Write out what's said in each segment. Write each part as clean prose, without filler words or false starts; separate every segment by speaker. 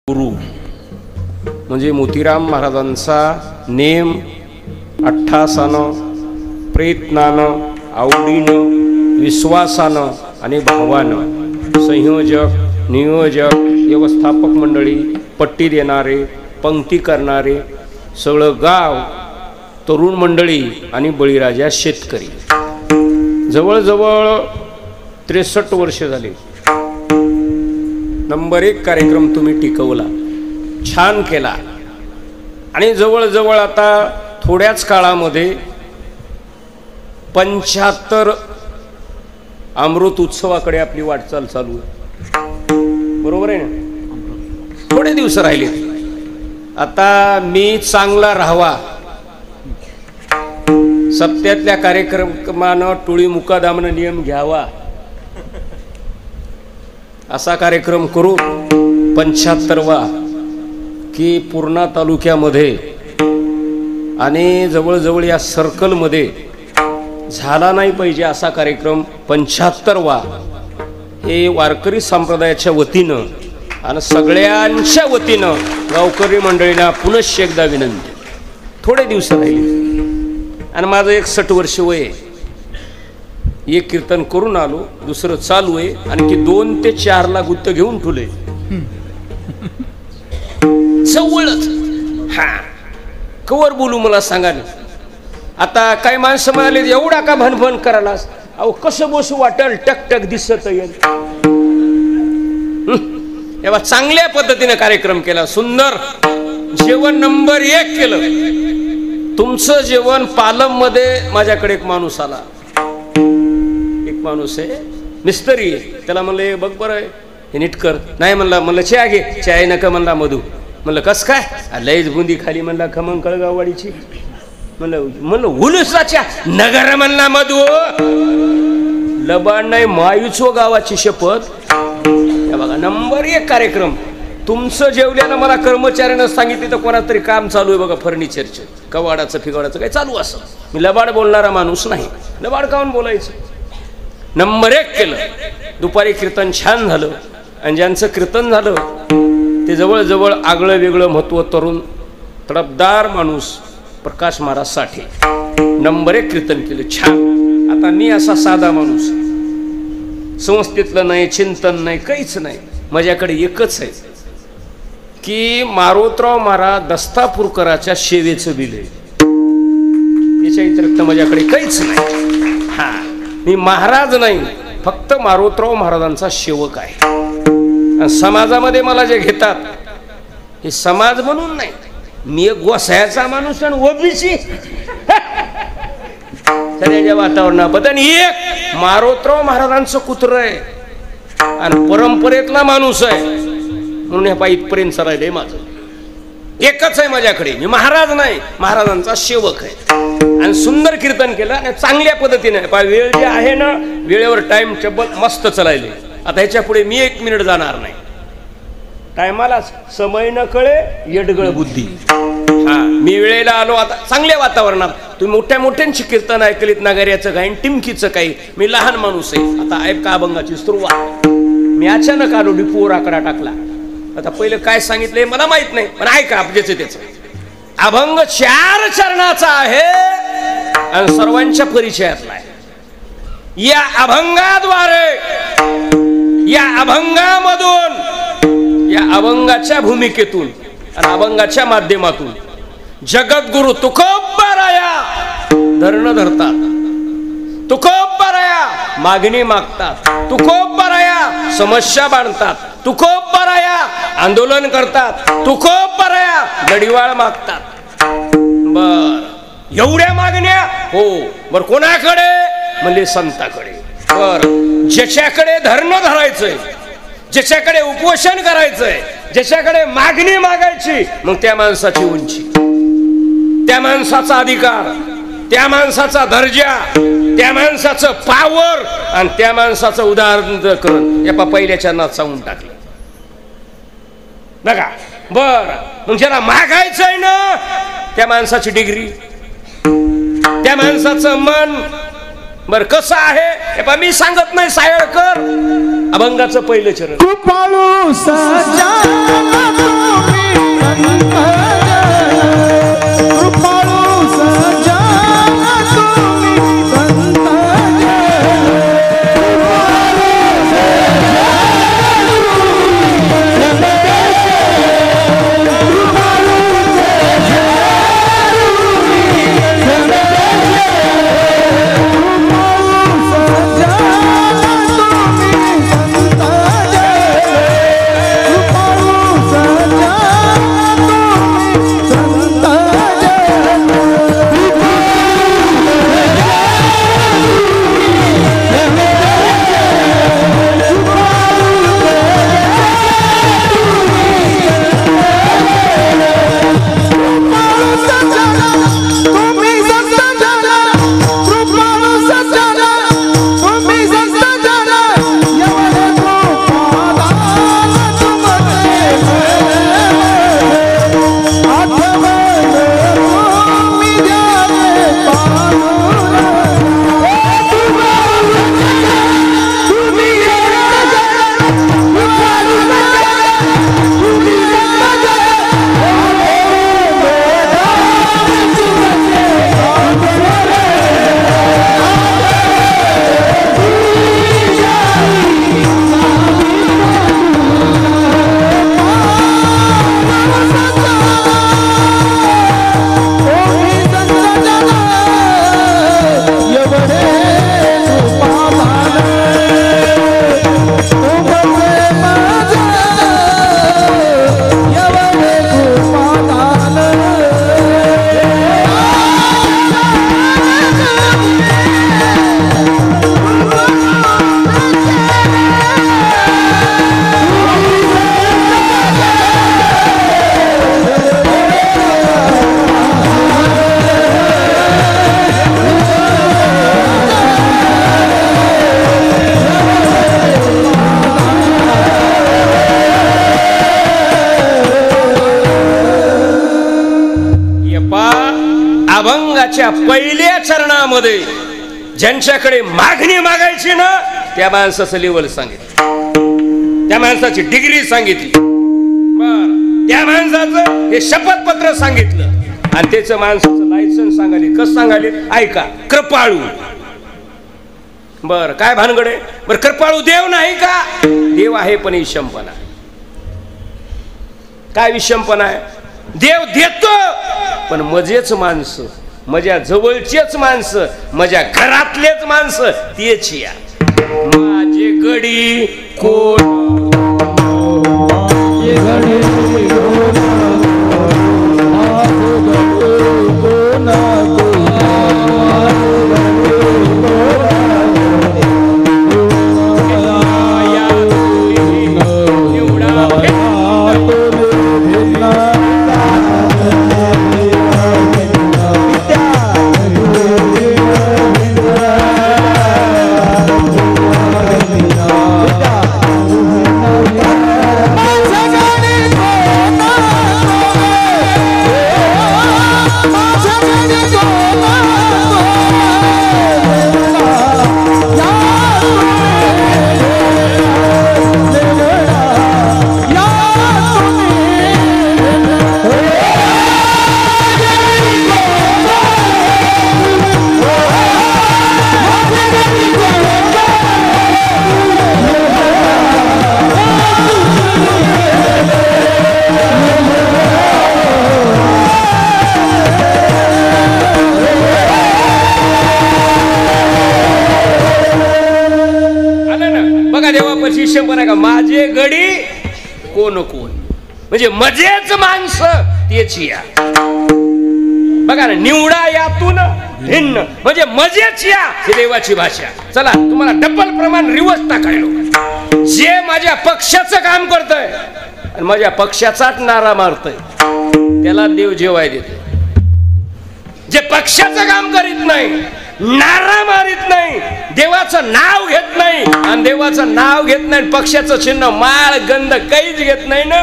Speaker 1: गुरु म्हणजे मोतीराम महाराजांचा नेम अठ्ठासानं प्रयत्नानं आवडीनं विश्वासानं आणि भावानं संयोजक नियोजक व्यवस्थापक मंडळी पट्टी देणारे पंक्ती करणारे सगळं गाव तरुण मंडळी आणि बळीराजा शेतकरी जवळजवळ 63 वर्ष झाली। नंबर 1 कार्यक्रम तुम्ही टिकवला, छान केला आणि जवळजवळ आता थोड्याच काळामध्ये 75 अमृत उत्सवाकडे आपली वाटचाल चालू आहे, बरोबर आहे ना? थोडे दिवस राहिले। आता मी चांगला राहावा, सप्त्यातल्या कार्यक्रमानं टोळी मुकादामनं नियम घ्यावा असा कार्यक्रम करून 75वा की पूर्णा तालुक्यामध्ये आणि जवळजवळ या सर्कलमध्ये झाला नाही पाहिजे असा कार्यक्रम 75वा हे वारकरी संप्रदायाच्या वतीनं आणि सगळ्यांच्या वतीनं गावकरी मंडळींना पुनश्च एकदा विनंती। थोडे दिवस राहिले आणि माझं 61 वर्ष वय आहे। एक कीर्तन करून आलो, दुसरं चालू आहे, आणखी 2 ते 4 ला गुत्त घेऊन ठुले जवळच। हा कवर बोलू मला सांगा ना। आता काही माणसं म्हणाले एवढा का भनभन करायलास? अहो कसं बसू वाटेल, टकटक दिसत येईल। तेव्हा चांगल्या पद्धतीने कार्यक्रम केला, सुंदर जेवण नंबर 1 केलं। तुमचं जेवण पालम मध्ये माझ्याकडे एक माणूस आला, एक माणूस आहे मिस्त्री आहे, त्याला म्हणलं बघ बरं हे नीट कर। नाही म्हणला, म्हणलं चहा घे, चाय नका म्हणला मधू। म्हणलं कस काय? लयच बुंदी खाली म्हणला खमंग कळगाववाडीची। म्हणलं उलसाच्या नगर म्हणला मधू, लबाड नाही मायूचो गावाची शपथ। बघा नंबर 1 कार्यक्रम तुमचं जेवल्यानं मला कर्मचाऱ्यानं सांगितलं तर कोणाच तरी काम चालू आहे बघा फर्निचरचे, कवाडाचं फिगवाडाचं काही चालू असं। मी लबाड बोलणारा माणूस नाही, लबाड काऊन बोलायचं? नंबर 1 केलं। दुपारी कीर्तन छान झालं आणि ज्यांचं कीर्तन झालं ते जवळजवळ आगळं वेगळं महत्व तरुण तडफदार माणूस प्रकाश महाराज साठे नंबर 1 कीर्तन केलं छान। आता मी असा साधा माणूस, संस्थेतलं नाही, चिंतन नाही, काहीच नाही। माझ्याकडे एकच आहे की मारोतराव महाराज दस्तापूरकराच्या सेवेचं बिल आहे, याच्या व्यतिरिक्त माझ्याकडे काहीच नाही। हा मी महाराज नाही, फक्त मारोतराव महाराजांचा सेवक आहे। आणि समाजामध्ये मला जे घेतात हे समाज म्हणून नाही, मी एक गोसायाचा माणूस आणि ओबीसी सगळ्याच्या वातावरणाबद्दल। आणि एक मारोतराव महाराजांचं कुत्र आहे आणि परंपरेतला माणूस आहे, म्हणून हे पाय इथपर्यंत राहिले माझं। एकच आहे माझ्याकडे, मी महाराज नाही, महाराजांचा सेवक आहे। आणि सुंदर कीर्तन केलं आणि चांगल्या पद्धतीने वेळ जे आहे ना, वेळेवर टाइम टेबल मस्त चालले। आता ह्याच्या पुढे मी 1 मिनिट जाणार नाही, टायमालाच समय न कळे येडगळ बुद्धी। हा मी वेळेला आलो। आता चांगल्या वातावरणात तुम्ही मोठ्या मोठ्यांची कीर्तन ऐकलीत, नगऱ्याचं काही टिमकीचं काही। मी लहान माणूस आहे, आता ऐका अभंगाची सुरुवात। मी अचानक आलो, डिपोवर आकडा टाकला। आता पहिलं काय सांगितलंय मला माहित नाही, पण ऐका ज्याचं त्याचं। अभंग 4 चरणाचा आहे आणि सर्वांच्या परिचयातला आहे। या अभंगाद्वारे, या अभंगामधून, या अभंगाच्या भूमिकेतून आणि अभंगाच्या माध्यमातून जगद्गुरु तुकोबाराया धरण धरतात, तुकोबाराया मागणी मागतात, तुकोबाराया समस्या बांधतात, तुकोबाराया आंदोलन करतात, तुकोबाराया गडीवाळ मागतात। बर एवढ्या मागण्या? हो। बर कोणाकडे? म्हणजे संताकडे। बर ज्याच्याकडे धरणं धरायचंय, ज्याच्याकडे उपोषण करायचंय, ज्याच्याकडे मागणी मागायची, मग त्या माणसाची उंची, त्या माणसाचा अधिकार, त्या माणसाचा दर्जा, त्या माणसाचं पावर आणि त्या माणसाचं उदाहरण या पहिल्याच्या नात सांगून टाकलं बघा। बर मग ज्याला मागायचंय ना, त्या माणसाची डिग्री, त्या माणसाचं मन, बर कसं आहे हे पा मी सांगत नाही, सायळकर अभंगाचं पहिलं चरण। अभंगाच्या पहिल्या चरणामध्ये ज्यांच्याकडे मागणी मागायची ना त्या माणसाचं लेवल सांगितलं, त्या माणसाची डिग्री सांगितली, त्या माणसाचं हे शपथपत्र सांगितलं आणि त्याचं माणसाचं लायसन्स सांगाले. कसं सांगाले ऐका. कृपाळू. बर काय भानगड आहे? बर कृपाळू देव नाही का? देव आहे पण विषमपणा. काय विषमपणा आहे? देव देतो पण मजेच माणसं, माझ्या जवळचेच माणसं, माझ्या घरातलेच माणसं तेच या. माझे गडी कोण का? माझे गडी कोण कोण म्हणजे मजेच माणसं तेच या. बघा ना, निवडा यातून भिन्न म्हणजे मजेच या. ही देवाची भाषा. चला तुम्हाला डबल प्रमाण रिवर्स टाकायलो. जे माझ्या पक्षाचं काम करतय आणि माझ्या पक्षाचाच नारा मारतय त्याला देव जेवाय देते. जे पक्षाचं काम करीत नाही, नारा मारित नाही, देवाचं नाव घेत नाही आणि देवाचं नाव घेत नाही, पक्षाचं चिन्ह माळ गंध काहीच घेत नाही ना,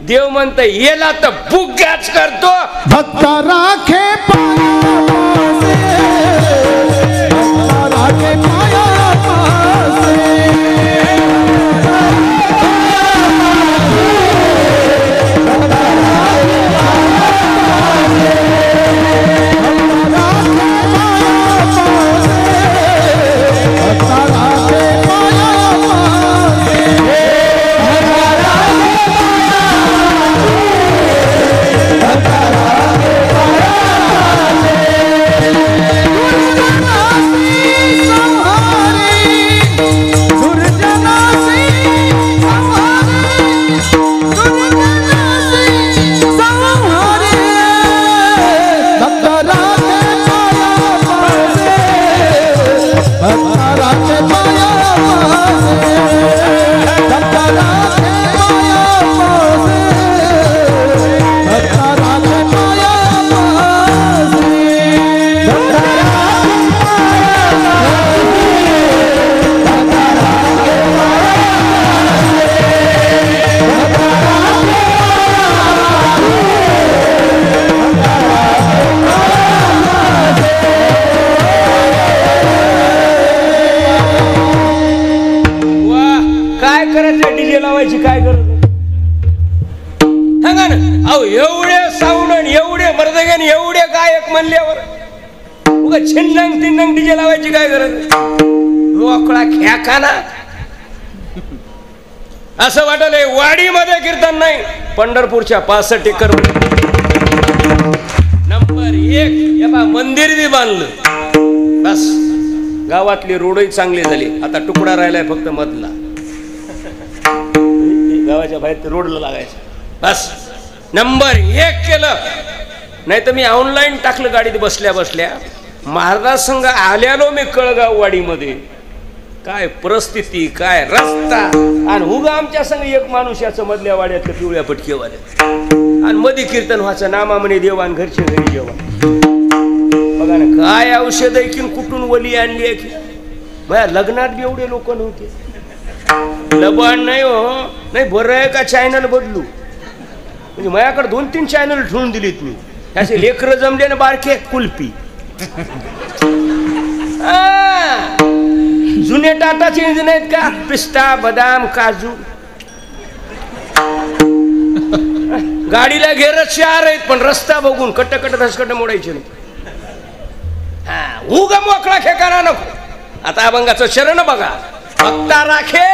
Speaker 1: देव म्हणतंय येला तर बुग्गाच करतो. भक्त राखे डीजे लावायची काय गरज आहे? सांगा ना. अहो एवढे साऊंड आणि एवढे मर्दगण एवढे गायक म्हणल्यावर उगा छिन्नंग तिन्नंग डीजे लावायची काय गरज आहे? मोकळा खेकाना असं वाटलंय वाडीमध्ये कीर्तन नाही, पंढरपूरच्या 65 एकर नंबर 1 मंदिर बी बांधलं. बस गावातली रोडही चांगली झाली. आता तुकडा राहिलाय फक्त मधला. गावाच्या बाहेर ते रोडला लागायचं. बस नंबर 1 केलं. नाही तर मी ऑनलाईन टाकलं गाडीत बसल्या बसल्या. महाराज संघ आल्यालो मी कळगाव वाडीमध्ये. काय परिस्थिती, काय रस्ता आणि उगा आमच्या संग एक माणूस याचं मधल्या वाड्यातलं पिवळ्या पटकेवाल्या आणि मध्ये कीर्तन व्हायचं नामा म्हणे देवान घरचे घरी जेवण. बघा ना काय औषध आहे की कुठून वली आणली आहे की. माझ्या लग्नात बी एवढे लोक नव्हते. लबाड नाही हो. नाही बरं आहे का चॅनल बदलू. म्हणजे माझ्याकडे 2-3 चॅनल ठेवून दिलीत मी. असे लेकरं जमले ना बारके कुल्फी जुने टाटाचे इंजिन आहेत का, पिस्ता बदाम काजू. गाडीला घेरच 4 आहेत, पण रस्ता बघून कट्ट धसकट मोडायचे नाही. उगा मोकळा खेकारा नको. आता अभंगाचं शरण बघा. भक्ता राखे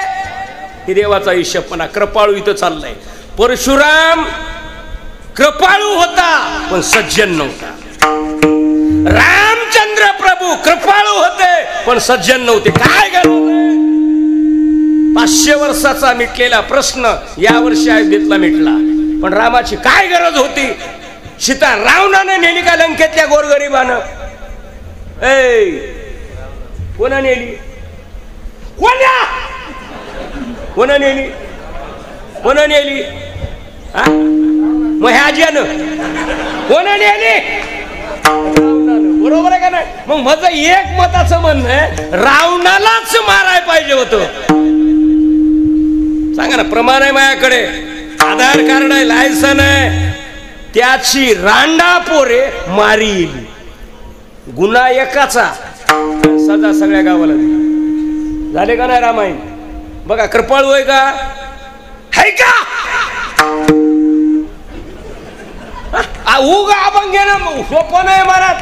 Speaker 1: ही देवाचा हिशोबपणा. कृपाळू इथं चाललाय. परशुराम कृपाळू होता पण सज्जन नव्हता. रामचंद्र प्रभू कृपाळू होते पण सज्जन नव्हते. काय गरज? 500 वर्षाचा मिटलेला प्रश्न या वर्षी अयोध्येतला मिटला. पण रामाची काय गरज होती? सीता रावणाने नेली का लंकेतल्या गोरगरिबानं? कोणा नेली? कोणा नेली? कोणा नेली? मग ह्या आज्यानं कोणा नेली? बरोबर आहे का नाही? मग माझं एक मताचं म्हणणं आहे, रावणालाच मारायला पाहिजे होतं. सांगा ना. प्रमाण आहे माझ्याकडे, आधार कार्ड आहे, लायसन आहे. त्याची रांडा पोरे मारी येईल. गुन्हा एकाचा, सजा सगळ्या गावाला. झाले का नाही रामायण? बघा. कृपाळू आहे का? है का? उगा अभंग घेणं सोपं नाही महाराज.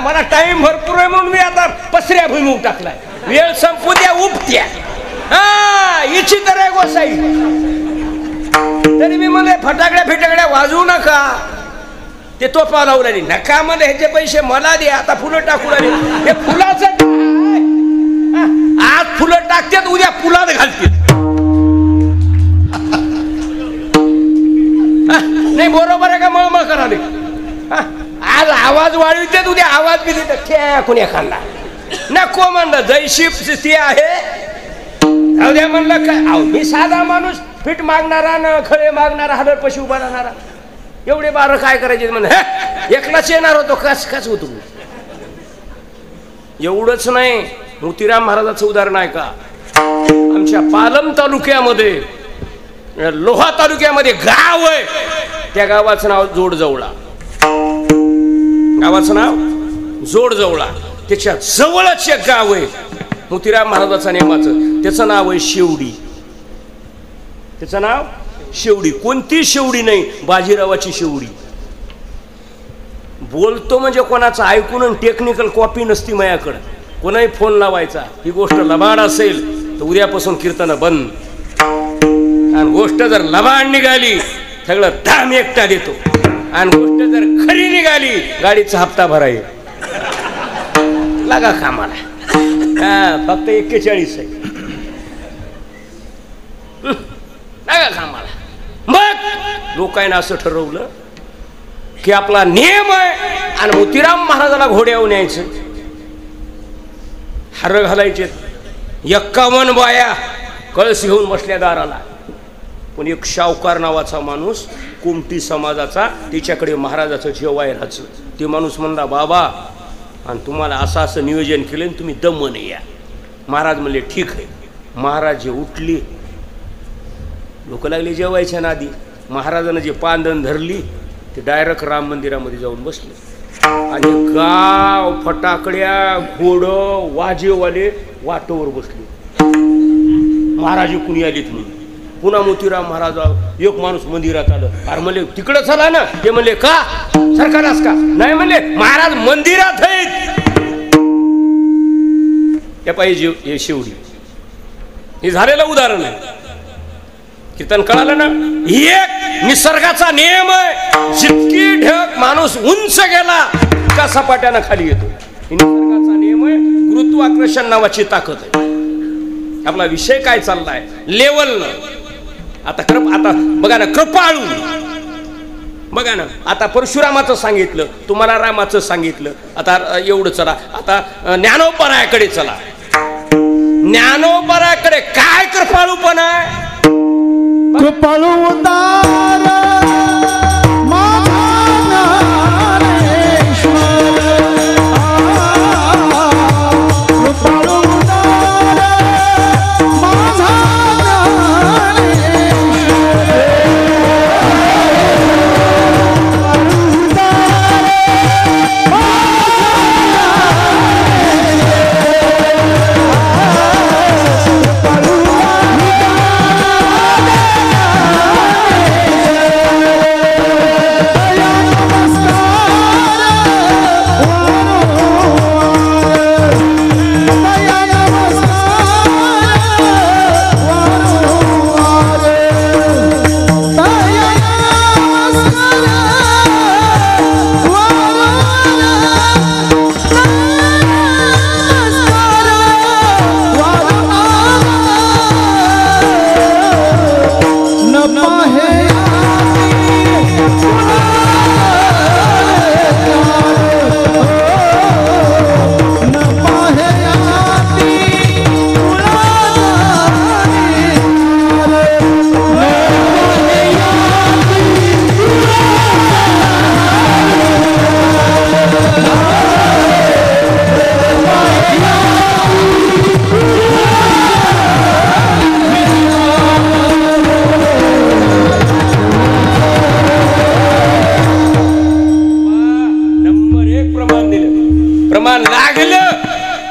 Speaker 1: मला टाइम भरपूर आहे म्हणून मी आता पसऱ्या भुईमुग टाकलाय. वेळ संपू द्या, उपत्या. इची तर आहे गोसाई. तरी मी मला फटाकड्या वाजवू नका. ते तोफा लावली नका मला. ह्याचे पैसे मला दे. आता फुलं टाकू लागले. हे फुलाचं काय? आज फुलं टाकतात, उद्या फुलात घालतील. नाही बरोबर आहे का? मळमळ कराले. आज आवाज वाढवितात, उद्या आवाज बी देतात. कोणी खाल्ला नको म्हणलं. जयशी स्थिती आहे. उद्या म्हणलं काय? मी साधा माणूस, फिट मागणारा न खळे मागणारा, हडर पशी उभा राहणारा. एवढे 12 काय करायचे म्हणे? एकलाच येणार होतो. कस होतो? एवढंच नाही. मोतीराम महाराजाचं उदाहरण आहे का? आमच्या पालम तालुक्यामध्ये, लोहा तालुक्यामध्ये गाव आहे. त्या गावाचं नाव जोडजवळा. गावाचं नाव जोडजवळा. त्याच्या जवळच एक गाव आहे मोतीराम महाराजाचा नेमाचं. त्याचं नाव आहे शेवडी. त्याचं नाव शेवडी. कोणती शेवडी नाही, बाजीरावाची शेवडी. बोलतो म्हणजे कोणाचं ऐकून टेक्निकल कॉपी नसती माझ्याकडं. कोणाही फोन लावायचा. ही गोष्ट लबाड असेल तर उद्यापासून कीर्तन बंद. आणि गोष्ट जर लबाड निघाली सगळं दाम एकटा देतो. आणि गोष्ट जर खरी निघाली गाडीचा हप्ता भराय. लागा कामाला. फक्त 41 आहे. लागा कामाला. मग लोकांना असं ठरवलं की आपला नियम आहे आणि मोतीराम महाराजाला घोड्यावर न्यायचं. हार घालायचे. 51 बाया कळस घेऊन बसल्या दाराला. पण एक शावकार नावाचा माणूस, कुमटी समाजाचा, तिच्याकडे महाराजाचं जेवाय राहायचं. ते माणूस म्हणला, बाबा आणि तुम्हाला असं असं नियोजन केलं, तुम्ही दमने या. महाराज म्हणले ठीक आहे. महाराज जे उठले, लोक लागले जेवायच्या नादी. महाराजानं जे पांदण धरली ते डायरेक्ट राम मंदिरामध्ये जाऊन बसले. आणि गाव फटाकड्या, घोडं, वाजेवाले वाटोवर बसले. महाराज कुणी आलीत म्हणून. पुन्हा मोतीराम महाराज, एक माणूस मंदिरात आलं. अरे म्हणले तिकडं चला ना. ते म्हणले का सरकारच का? नाही म्हणले महाराज मंदिरात आहेत. त्या पाहिजे हे शेवडी. हे झालेलं उदाहरण आहे. कीर्तन कळालं ना? एक निसर्गाचा नियम आहे. जितकी ढग माणूस उंच गेला का सपाट्यानं खाली येतो. निसर्गाचा नियम आहे. गुरुत्वाकर्षण नावाची ताकद आहे. आपला विषय काय चाललाय? लेवल. आता बघा ना, कृपाळू. बघा ना, आता परशुरामाचं सांगितलं, तुम्हाला रामाचं सांगितलं. आता एवढं चला. आता ज्ञानोबरायाकडे चला. ज्ञानोबरायाकडे काय कृपाळूपण आहे?
Speaker 2: कृपाळू उदार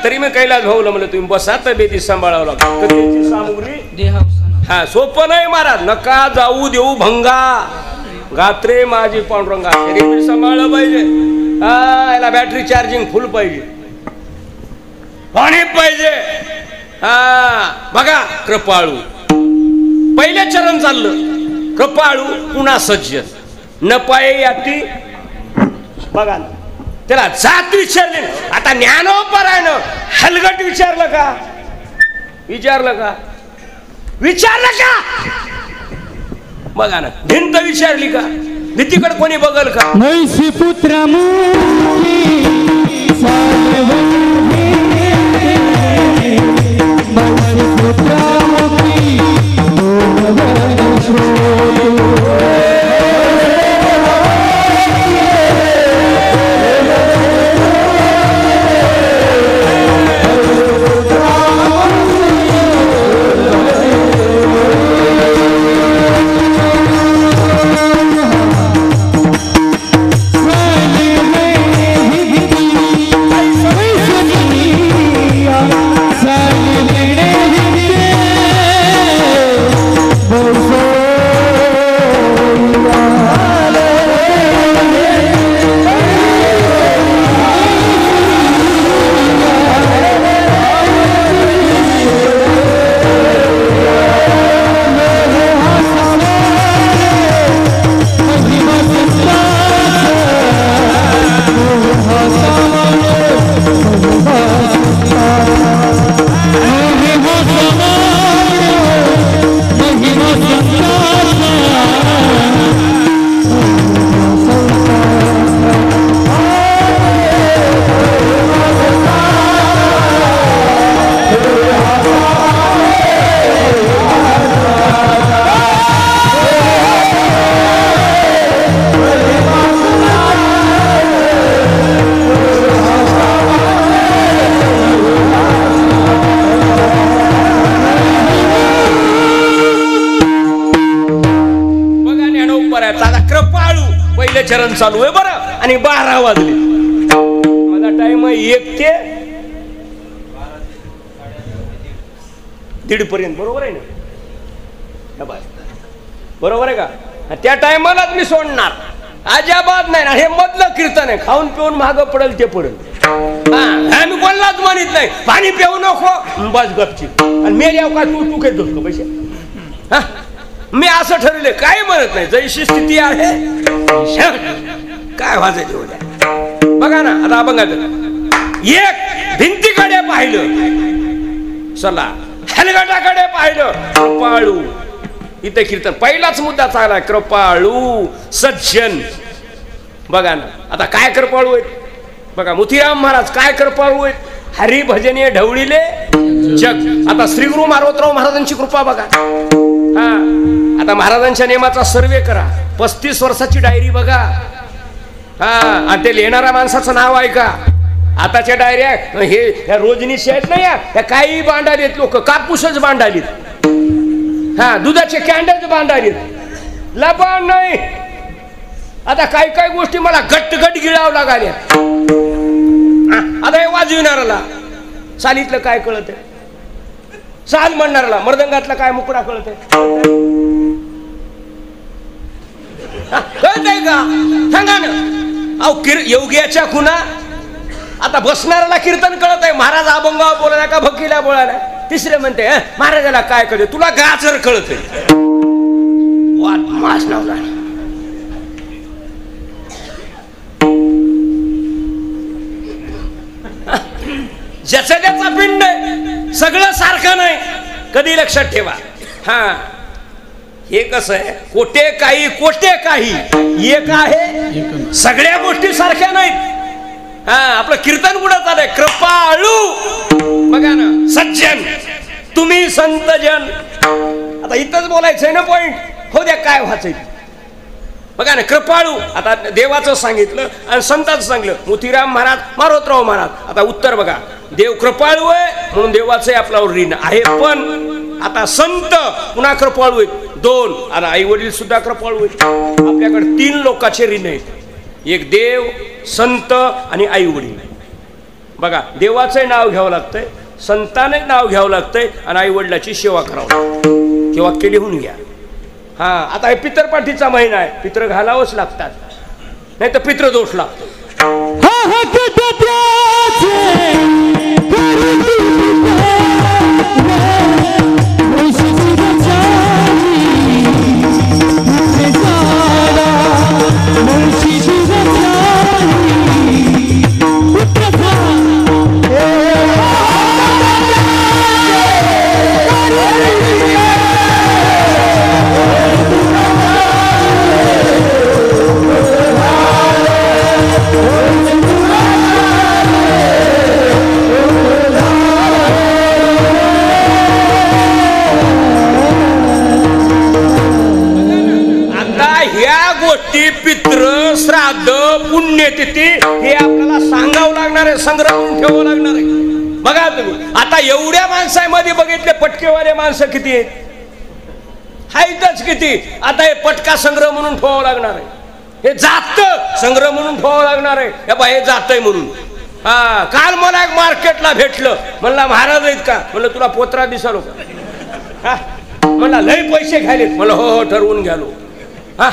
Speaker 1: तरी मी कैलास भाऊला म्हणलं तुम्ही बसा तब्येती सांभाळावं लागतं कथेची सामुग्री हा सोपं नाही महाराज नका जाऊ देऊ भंगा गात्रे माझी पांडुरंगा शरीर सांभाळलं पाहिजे हा याला बॅटरी चार्जिंग फुल पाहिजे पाणी पाहिजे हा बघा कृपाळू पहिले चरण चाललं कृपाळू पुन्हा सज्जन न पाये याती बघा ना त्याला जात विचारली आता ज्ञानोपरायण हलगट विचारलं का बघा ना भिंत विचारली का भीतीकडे कोणी बघल का
Speaker 2: मैसी पुत्र
Speaker 1: चरण चालू आहे बरं आणि 12 वाजले माझा टाइम आहे 1 ते 1:30 पर्यंत बरोबर आहे ना बरोबर आहे का त्या टायमालाच मी सोडणार अजिबात नाही ना हे मधलं कीर्तन आहे खाऊन पिऊन मागं पडेल ते पडेल आम्ही कोणालाच म्हणत नाही पाणी पिऊ नको बस गपची आणि मेल्या का तू घेत का पैसे हा मी असं ठरवले काय म्हणत नाही जैशी स्थिती आहे काय वाजायचं उद्या बघा ना आता बघा एक भिंतीकडे पाहिलं चला हलगटाकडे पाहिलं कृपाळू इथे कीर्तन पहिलाच मुद्दा चांगला कृपाळू सज्जन बघा ना आता काय कृपाळू आहेत बघा मोतीराम महाराज काय कृपाळू आहेत हरिभजनीय ढवळीले जग आता श्री गुरु मारोतराव महाराजांची कृपा बघा हा आता महाराजांच्या नेमाचा सर्वे करा 35 वर्षाची डायरी बघा हा आणि ते लिहिणाऱ्या माणसाचं नाव ऐका आताच्या डायऱ्या हे रोजनीशी आहेत नाही या काही बांधालीत लोक कापूसच बांधालीत हा दुधाचे कॅन्डल्स बांधालीत लबान नाही आता काही काही गोष्टी मला गट्टगट गिळावं लागल्या आता हे वाजविणाऱ्याला चालीतलं काय कळत आहे चाल म्हणणाऱ्याला मृदंगातला काय मुकडा कळत आहे कळतंय का सांगा ना अहो योग्याच्या खुना आता बसणाऱ्याला कीर्तन कळत आहे महाराज अभंगा बोलायला का भक्तीला बोलायला तिसरे म्हणते महाराजाला काय कळते तुला गाजर कळत आहे वाट मास लावला ज्याचा त्याचा पिंड आहे सगळं सारखं नाही कधी लक्षात ठेवा हा हे कसं आहे कोटे काही एक आहे सगळ्या गोष्टी सारख्या नाहीत हा आपलं कीर्तन कुठं चाललंय कृपाळू बघा ना सज्जन तुम्ही संत जन आता इथंच बोलायचंय ना पॉइंट हो द्या काय व्हायचं बघा ना कृपाळू आता देवाचं सांगितलं आणि संताचं सांगितलं मोतीराम महाराज मारोतराव महाराज आता उत्तर बघा देव कृपाळू आहे म्हणून देवाचं आपल्यावर ऋण आहे पण आता संत पुन्हा कृपाळू आहेत 2 आणि आई वडील सुद्धा कृपाळू आहेत आपल्याकडे 3 लोकांचे ऋण आहेत एक देव संत आणि आई वडील बघा, देवाचं नाव घ्यावं लागतंय, संताने नाव घ्यावं लागतंय आणि आई वडिलाची सेवा करावं लागतं. हे वाक्य लिहून घ्या. हा, आता हे पितरपाठीचा महिना आहे, पित्र घालावंच लागतात, नाही तर पितृदोष लागतो. पित्र श्राद्ध पुण्यतिथी हे आपल्याला सांगावं लागणार आहे, संग्रह करून ठेवावं लागणार आहे. बघा तुम्ही, आता एवढ्या माणसांमध्ये बघितले पटकेवाले माणसं किती आहेत, हायतच किती. आता हे पटका संग्रह म्हणून ठेवावं लागणार आहे, हे जात संग्रह म्हणून ठेवावं लागणार आहे. हे जात आहे म्हणून. हा, काल मला एक मार्केटला भेटलं, म्हणला महाराज आहेत का, म्हणलं तुला पोत्रा दिसालो का, म्हणला लय पैसे घ्यायलेत, म्हणलं हो हो ठरवून घ्यालो. हा,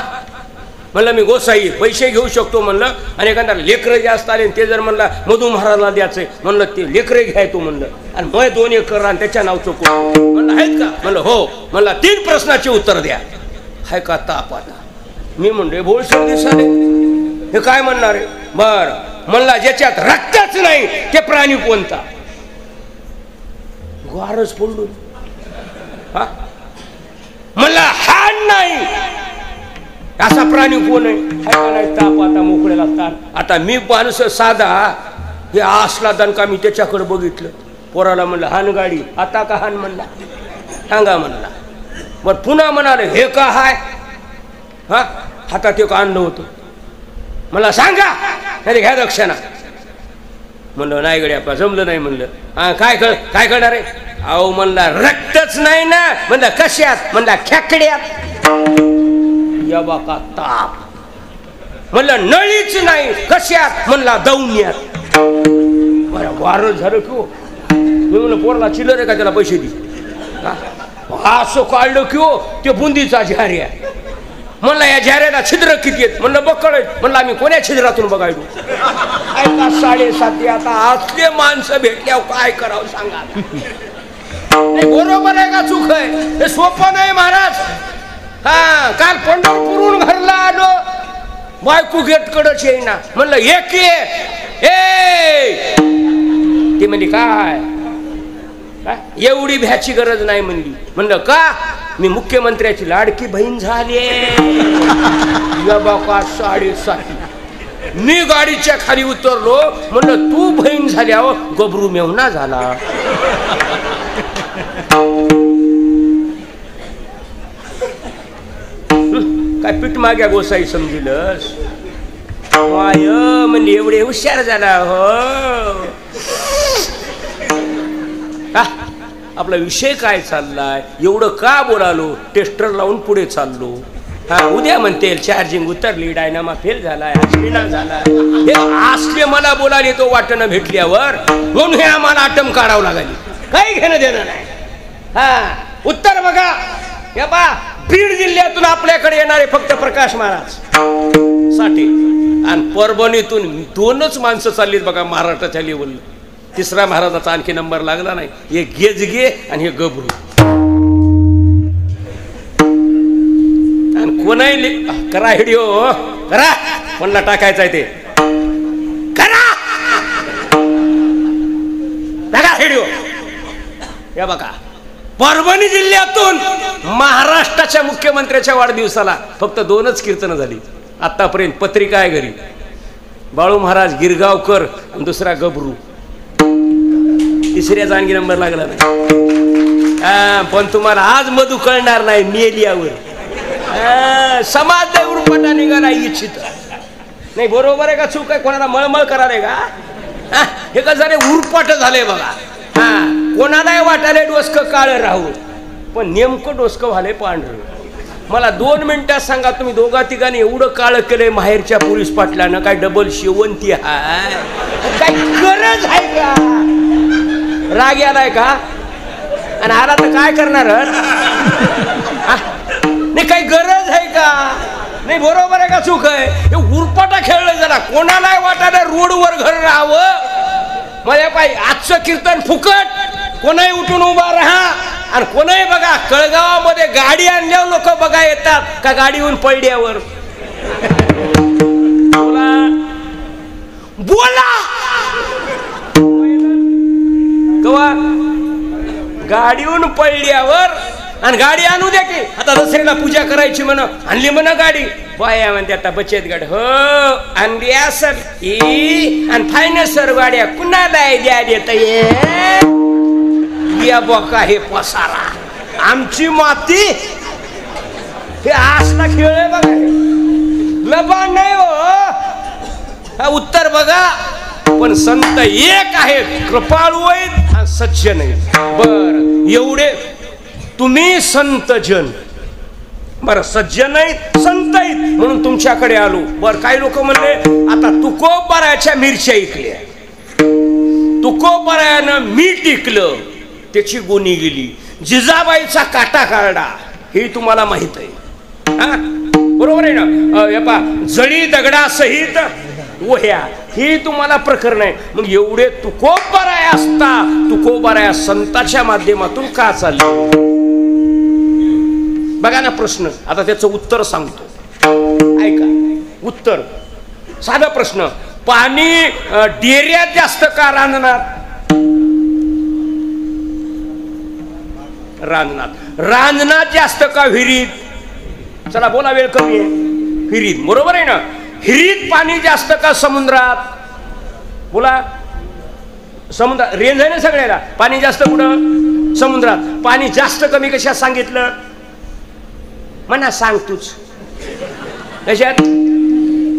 Speaker 1: म्हणलं मी गोसाई पैसे घेऊ शकतो म्हणलं, आणि एखादा लेकरं जास्त आले ते जर म्हणला मधु महाराजला द्यायचंय, म्हणलं ते लेकरे घ्यायतो म्हणलं, आणि मग 2 एकर आणि त्याच्या नावचं कोण, म्हणलं आहेत का, म्हणलं हो, म्हणला 3 प्रश्नाचे उत्तर द्या. हाय का ताप आता. मी म्हणले भोळसर दिसाले, हे काय म्हणणार आहे. बर, म्हणला ज्याच्यात रक्तच नाही ते प्राणी कोणता. गारच पडलो. हा, म्हणला हान नाही असा प्राणी कोण आहे. ताप आता मोकळेला ताण. आता मी माणसं साधा, हे असला दणका मी त्याच्याकडे बघितलं. पोराला म्हणलं हान गाडी, आता का हान म्हणला, सांगा म्हणला. मग पुन्हा म्हणाले हे का हाय. हा, हातात एक आणलं होतं, मला सांगा नाही घ्या दक्षिणा. म्हणलं नाही गड्या आपला जमलं नाही. म्हणलं हा काय करणार आहे. अहो म्हणला रक्तच नाही ना. म्हणलं कशात. म्हणला खेकड्यात. या बाका ताप. म्हणलं नळीच नाही. कशात. म्हणला दौन्यात. बरं वारं झालं की हो. मी म्हणलं पोरला चिल्लर आहे का त्याला पैसे दे. असं काढलं की हो ते बुंदीचा झार्या. म्हणलं या झाऱ्याला छिद्र किती आहेत. म्हणलं बकळ. म्हणलं आम्ही कोण्या छिद्रातून बघायचो. ऐका 7:30 आता असले माणसं भेटल्यावर काय करावं सांगा. बरोबर आहे का चूक आहे. हे सोपं नाही महाराज. हा काल पंढरपूरहून घरला आलो. बायको गेटकडच येईना. म्हणलं एक ते म्हणली काय एवढी भ्याची गरज नाही म्हणली. म्हणलं का. मी मुख्यमंत्र्याची लाडकी बहीण झाली. बाबा 7:30 मी गाडीच्या खाली उतरलो. म्हणलं तू बहीण झाल्यावर गबरू मेवना झाला. काय पीठ माग्या गोसाई समजिलस. म्हणजे एवढे हुशार झाला हो. आपला विषय काय चाललाय. एवढं का बोलालो. टेस्टर लावून पुढे चाललो. हा उद्या म्हणते चार्जिंग उतरली. डायनामा फेल झालाय. झाला हे असले मला बोलायला तो वाटणं भेटल्यावर. म्हणून हे आम्हाला आटम काढावं लागली. काही घेणं देणं नाही. हा उत्तर बघा. हे बा बीड जिल्ह्यातून आपल्याकडे येणारे फक्त प्रकाश महाराज साठी आणि परभणीतून 2च माणसं चाललीत बघा महाराष्ट्राच्या लेवलला. तिसरा महाराजाचा आणखी नंबर लागला नाही. हे गेजगे आणि हे गबरू. आणि कोणाही करा व्हिडिओ करा. कोणाला टाकायचा ते करा. बघा व्हिडिओ. या बघा परभणी जिल्ह्यातून महाराष्ट्राच्या मुख्यमंत्र्याच्या वाढदिवसाला फक्त 2च कीर्तनं झाली आतापर्यंत. पत्रिका आहे घरी. बाळू महाराज गिरगावकर आणि दुसरा गबरू. तिसऱ्याचा आणखी नंबर लागला नाही. पण तुम्हाला आज मधू कळणार नाही मेलियावर. समाज उरपटा निघाला इच्छित नाही. बरोबर आहे का चूक आहे. कोणाला मळमळ करायला का. हे का जरा उरपाट झालंय बघा. हा कोणालाही वाटायला डोसकं काळ राहू पण नेमकं डोसकं व्हायला पांढरं. मला 2 मिनिटात सांगा, तुम्ही दोघा तिघांनी एवढं काळ केलंय माहेरच्या पोलीस पाटलानं, काय डबल शेवंती हाय? काय गरज आहे का? राग आलाय का? आणि आला तर काय करणार? नाही, काही गरज आहे का? नाही, बरोबर आहे का चूक आहे? हे उरपाटा खेळलं जरा. कोणालाही वाटायला रोडवर घर राहावं. मला पाहिजे आजचं कीर्तन फुकट. कोणाही उठून उभा राहा आणि कोणाही बघा. कळगावामध्ये गाडी आणल्यावर लोक बघा येतात का गाडीहून पडल्यावर? बोला कवा गाडीहून पडल्यावर. आणि गाडी आणू द्या की. आता दसऱ्याला पूजा करायची म्हण, आणली म्हण गाडी. बाया म्हणते आता बचत गट. हो आणली असल ही. आणि फायनान्सर गाड्या कुणाला द्या देत या बघा हे पसारा. आमची माती हे आसला खेळ आहे बघा. लबान नाही हो. उत्तर बघा. पण संत एक आहेत, कृपाळू आहेत आणि सज्जन आहेत. बर एवढे तुम्ही संत जन. बर सज्जन आहेत, संत आहेत म्हणून तुमच्याकडे आलो. बर काही लोक म्हणले आता तुकोबाराच्या मिरच्या ऐकल्या, तुकोबारानं मीठ ऐकलं, त्याची गुणी गेली. जिजाबाईचा काटा काढला हे तुम्हाला माहित आहे. हा बरोबर आहे ना? जळी दगडासहित वह्या ही तुम्हाला प्रकरण आहे. मग एवढे तुकोबाराया असता तुकोबाराया संताच्या माध्यमातून का चालले? बघा ना प्रश्न. आता त्याचं उत्तर सांगतो, ऐका. उत्तर साधा प्रश्न. पाणी डेऱ्यात जास्त का रांजणात? रांजणात जास्त का विहिरीत? चला बोला, वेळ कमी आहे. विहिरीत. बरोबर आहे ना? विहिरीत पाणी जास्त का समुद्रात? बोला. समुद्रात. रेंज आहे ना सगळ्याला. पाणी जास्त कुठं? समुद्रात. पाणी जास्त कमी कशात सांगितलं? म्हणा सांग तूच. कशात?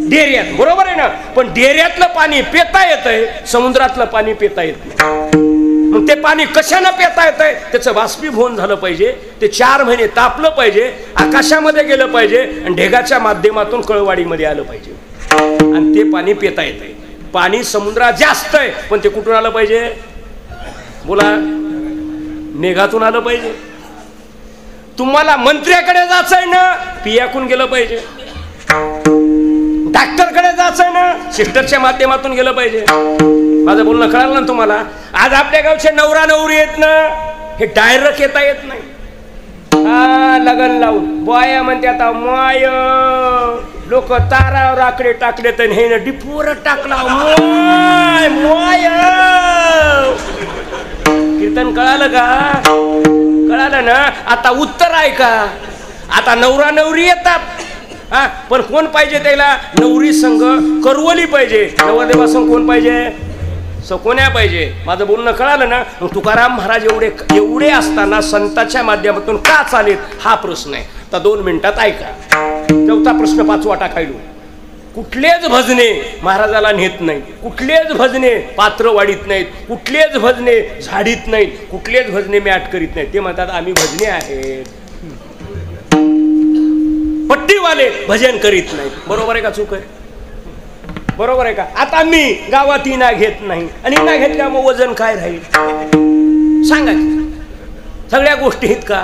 Speaker 1: डेऱ्यात. बरोबर आहे ना? पण डेऱ्यातलं पाणी पेता येतंय, समुद्रातलं पाणी पेता येत नाही. मग ते पाणी कशानं पेता येतंय? त्याचं बाष्पीभवन झालं पाहिजे, ते 4 महिने तापलं पाहिजे, आकाशामध्ये गेलं पाहिजे आणि ढेगाच्या माध्यमातून कळवाडीमध्ये आलं पाहिजे आणि ते पाणी पेता येतंय. पाणी समुद्रात जास्त आहे पण ते कुठून आलं पाहिजे? बोला. मेघातून आलं पाहिजे. तुम्हाला मंत्र्याकडे जायचंय ना, पियाकून गेलं पाहिजे. डॉक्टरकडे जायचंय ना, सिस्टरच्या माध्यमातून गेलं पाहिजे. माझं बोलणं कळालं ना तुम्हाला? आज आपल्या गावचे नवरा नवरी येत ना, हे डायरेक्ट येता येत नाही. हा लगन लावून बाया म्हणते आता माय. लोक तारावर आकडे टाकले तर हे ना डिपूवर टाकला. माय माय. कीर्तन कळालं का? कळालं ना? आता उत्तर आहे का? आता नवरा नवरी येतात. हा पण कोण पाहिजे त्याला? नवरी संघ करवली पाहिजे. नवरदेवा संघ कोण पाहिजे? कोण्या पाहिजे? माझं बोलणं कळालं ना? मग तुकाराम महाराज एवढे असताना संतांच्या माध्यमातून का चालेल हा प्रश्न आहे. तर 2 मिनिटात ऐका. चौथा प्रश्न 5वा टाकायलो. कुठलेच भजने महाराजाला नेत नाहीत, कुठलेच भजने पात्र वाढीत नाहीत, कुठलेच भजने झाडीत नाहीत, कुठलेच भजने मॅट करीत नाहीत. ते म्हणतात आम्ही भजने आहेत. पट्टीवाले भजन करीत नाहीत. बरोबर आहे का चूक आहे? बरोबर आहे का? आता मी गावात इना घेत नाही आणि इना घेतल्या मग वजन काय राहील? सांगा की. सगळ्या गोष्टी आहेत का?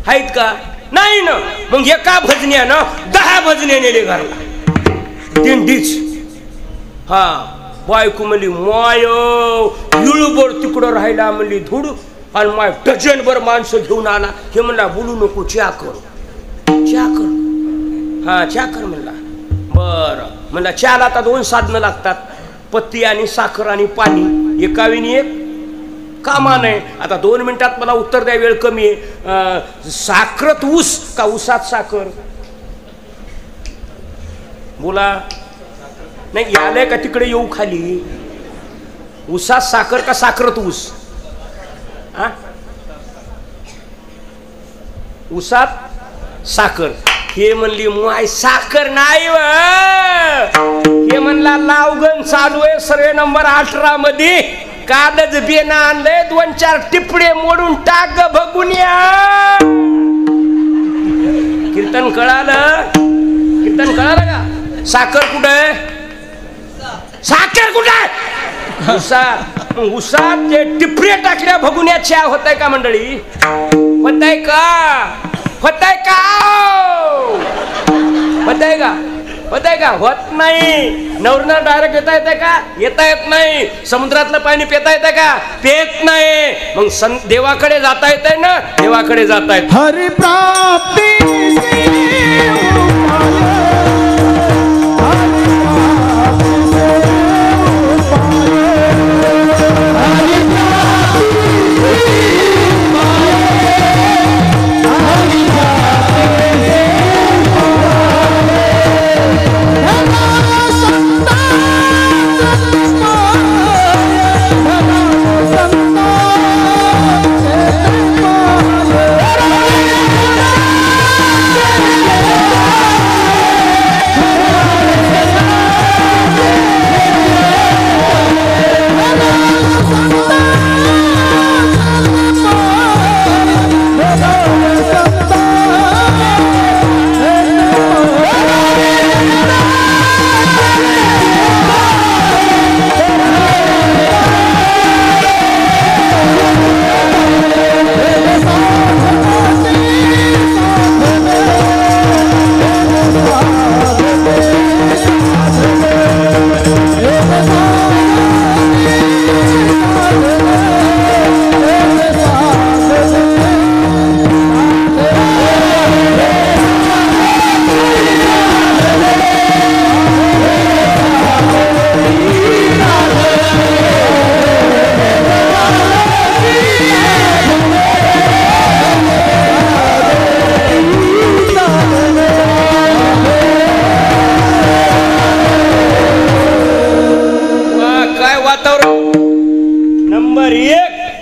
Speaker 1: आहेत का? नाही ना. मग एका भजन्यानं 10 भजने नेले घरला. दिंडीच. हा बायको म्हणली माय युळबोळ तिकडं राहिला म्हणली धुड आणि माय डझनभर माणसं घेऊन आला. हे म्हणला बोलू नको, चहा कर. चहा कर. हा चहा कर म्हणला. बरं म्हणला चहाला आता 2 साधनं लागतात, पत्ती आणि साखर आणि पाणी. एकाविनी एक कामा नाही. आता 2 मिनिटात मला उत्तर द्या, वेळ कमी आहे. साखरत ऊस का ऊसात साखर? बोला. नाही यालय का तिकडे येऊ खाली? ऊसात साखर का साखरत ऊस? हा ऊसात साखर. हे म्हणली माय साखर नाही व. हे म्हणला लावगण चालू आहे सर्वे नंबर 18 मध्ये. कालच बेना आणलंय, 2-4 टिपडे मोडून टाक बघून या. कीर्तन कळालं? कीर्तन कळालं का? साखर कुठे आहे? साखर कुठे आहे? उसात. उसात जे टिपरे टाकल्या भगुन्याच्या होताय का मंडळी? होताय का? होताय का? होताय का? होताय का? होत नाही. नवरना डायरेक्ट येता येते का? येता येत नाही. समुद्रातलं पाणी पिता येते का? पेत नाही. मग देवाकडे जाता येते ना? देवाकडे जाता येत.
Speaker 2: हरी प्राप्ती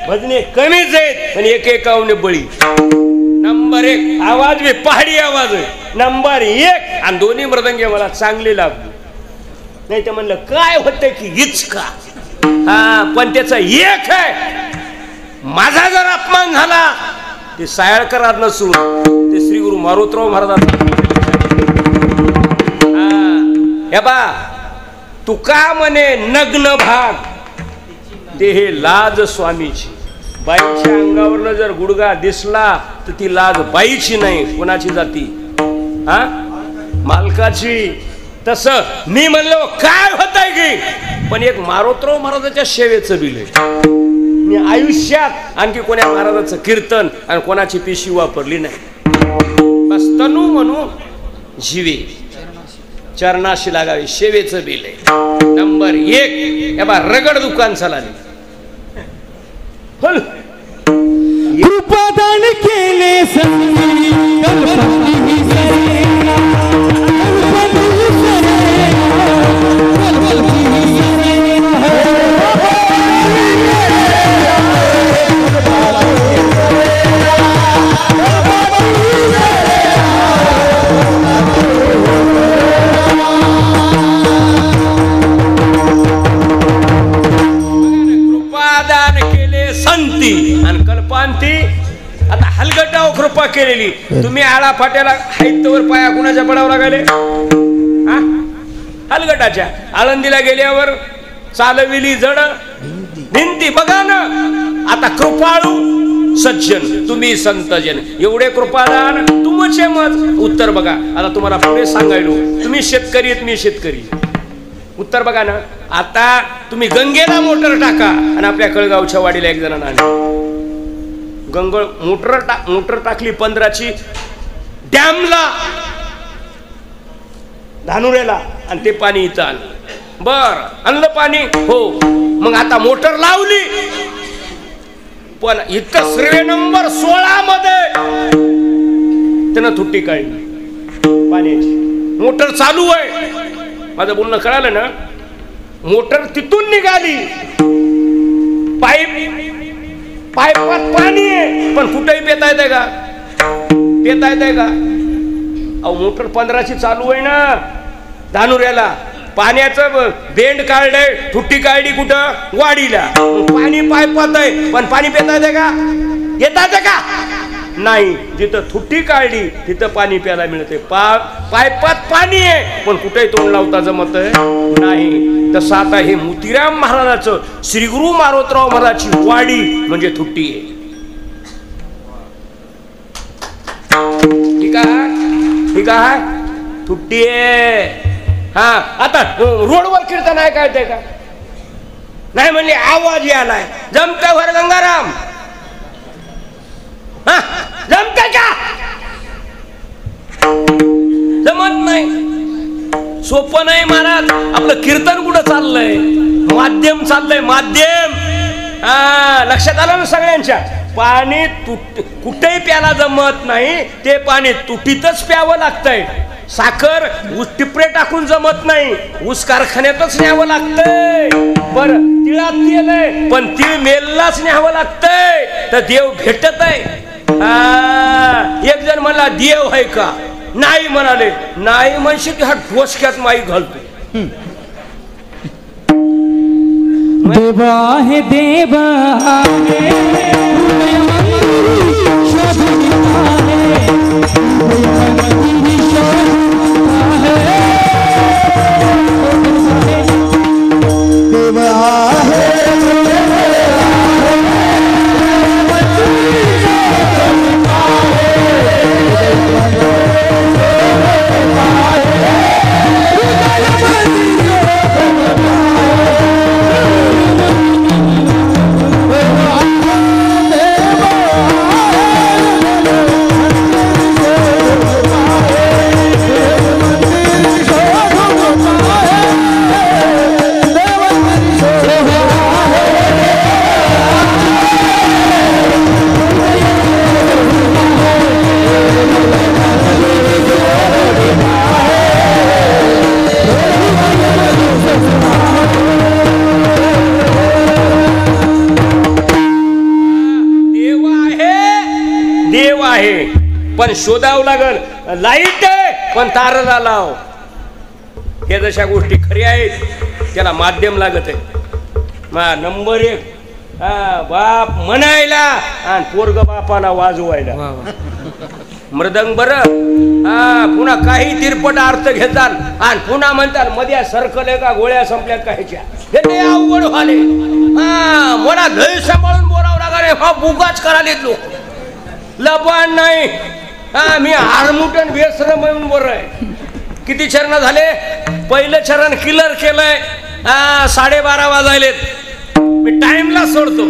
Speaker 1: भजने कमीच आहेत पण एकेकावने बळी. नंबर 1 आवाज बी पहाडी आवाज आहे. नंबर 1 आणि दोन्ही मृदंगे मला चांगले लागले. नाही तर म्हणलं काय होतंय की इचका. हा पण त्याचा एक आहे. माझा जर अपमान झाला ते सायळकर नसून ते श्री गुरु मारोतराव महाराजांचा. हे बा तुका म्हणे नग्न भाग ते हे लाज स्वामीची. बाईच्या अंगावरनं जर गुडगा दिसला तर ती लाज बाईची नाही. कोणाची जाती? हा मालकाची. तसं मी म्हणलो काय होतंय की पण एक मारोतराव महाराजाच्या सेवेचं बिल आहे. मी आयुष्यात आणखी कोण्या महाराजाचं कीर्तन आणि कोणाची पिशवी वापरली नाही. बस तनू म्हणू जीवे चरणाशी लागावे सेवेचं बिल आहे. नंबर 1 हे बा रगड दुकान चालले.
Speaker 2: कृपादान केले संधी कल्पनी सरेना कल्पनी सरेना कल्पनी
Speaker 1: कृपादान केले संती आणि कल्पांती. आता हलगटाव कृपा केलेली. तुम्ही आळा फाट्याला हायतवर पाया कुणाच्या पडावं लागले? हलगटाच्या. आळंदीला गेल्यावर चालविली जड भिंती. बघा ना आता कृपाळू सज्जन तुम्ही संतजन एवढे कृपादान तुमचे मत. उत्तर बघा आता तुम्हाला पुढे सांगायलो. तुम्ही शेतकरी आहेत मी शेतकरी. उत्तर बघा ना. आता तुम्ही गंगेला मोटर टाका आणि आपल्या कळगावच्या वाडीला एक जणांना आणले. गंगळ मोटर टाकली 15ची डॅमला धानुऱ्याला आणि ते पाणी इथं आणलं. बर आणलं पाणी हो. मग आता मोटर लावली पण इथं सर्वे नंबर 16 मध्ये त्यानं तुट्टी काढली पाण्याची. मोटर चालू आहे. माझं बोलणं कळालं ना. मोटर तिथून निघाली. पाईपात पाणी आहे पण कुठेही पेता येते का? पेता येते का? अहो मोटर 15ची चालू आहे ना धानुऱ्याला. पाण्याचं बेंड काढलंय तुट्टी काढली कुठं? वाडीला. पाणी पाईपात आहे पण पाणी पेता येते का? येता येते का? नाही. जिथं थुट्टी काढली तिथं पाणी प्यायला मिळते. पायपात पाणी आहे पण कुठेही तोंड लावता जमत नाही. तसं आता हे मोतीराम महाराजाचं श्री गुरु मारोतराव महाराजाची वाडी म्हणजे थुट्टी आहे. ठीक आहे, ठीक आहे, थुट्टी आहे. हा आता रोडवर कीर्तन आहे काय ते का नाही म्हणले आवाज यालाय जमतं भर गंगाराम. हा जमत का? जमत नाही. सोपं नाही महाराज. आपलं कीर्तन कुठं चाललंय? माध्यम चाललंय, माध्यम. हा लक्षात आलं ना सगळ्यांच्या. पाणी कुठेही प्यायला जमत नाही. ते पाणी तुटीतच प्यावं लागतंय. साखर ऊस टिपरे टाकून जमत नाही. ऊस कारखान्यातच न्यावं लागतंय. बर तिळात तेल आहे पण तीळ मेललाच न्यावं लागतंय तर देव भेटत आहे. एक जण म्हणला देव आहे का? नाही म्हणाले. नाही म्हणशील हा डोसक्यात माई घालतो.
Speaker 2: देवा है देवा
Speaker 1: पण शोधावं लागल. लाईट आहे पण तारला लाव. हे जशा गोष्टी खऱ्या आहेत त्याला माध्यम लागत आहे. नंबर 1 बाप म्हणायला आणि पोरग बापाला वाजवायला. मृदंग बरं. पुन्हा काही तिरपट अर्थ घेतात आणि पुन्हा म्हणतात मध्ये सर्कल का गोळ्या संपल्यात का ह्याच्या. हे ते अवघड व्हाले. मला लय सांभाळून बोलावं लागले. हा बुगाच कराले लोक. लबान नाही. मी हारमुटन बेसर म्हणून बोल आहे. किती चरण झाले? पहिलं चरण क्लिअर केलंय. 12:30 वाजायलेत. मी टाइमला सोडतो.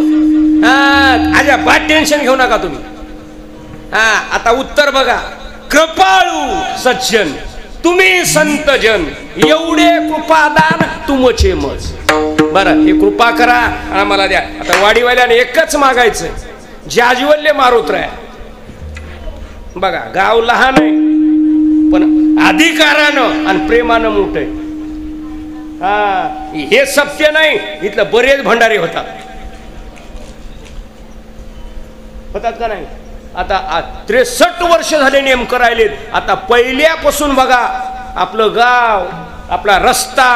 Speaker 1: आजा बात टेन्शन घेऊ नका तुम्ही. आता उत्तर बघा. कृपाळू सज्जन तुम्ही संत जन एवढे कृपादान तुमचे मज. बरं हे कृपा करा आम्हाला द्या. आता वाडीवाल्याने एकच मागायचं. जाजवल्य मारोतराय. बघा गाव लहान आहे पण अधिकारानं आणि प्रेमानं मोठं आहे. हे सत्य नाही. इथलं बरेच भंडारे होतात का नाही. आता 63 वर्ष झाले नेम करायलेत. आता पहिल्यापासून बघा आपलं गाव, आपला रस्ता,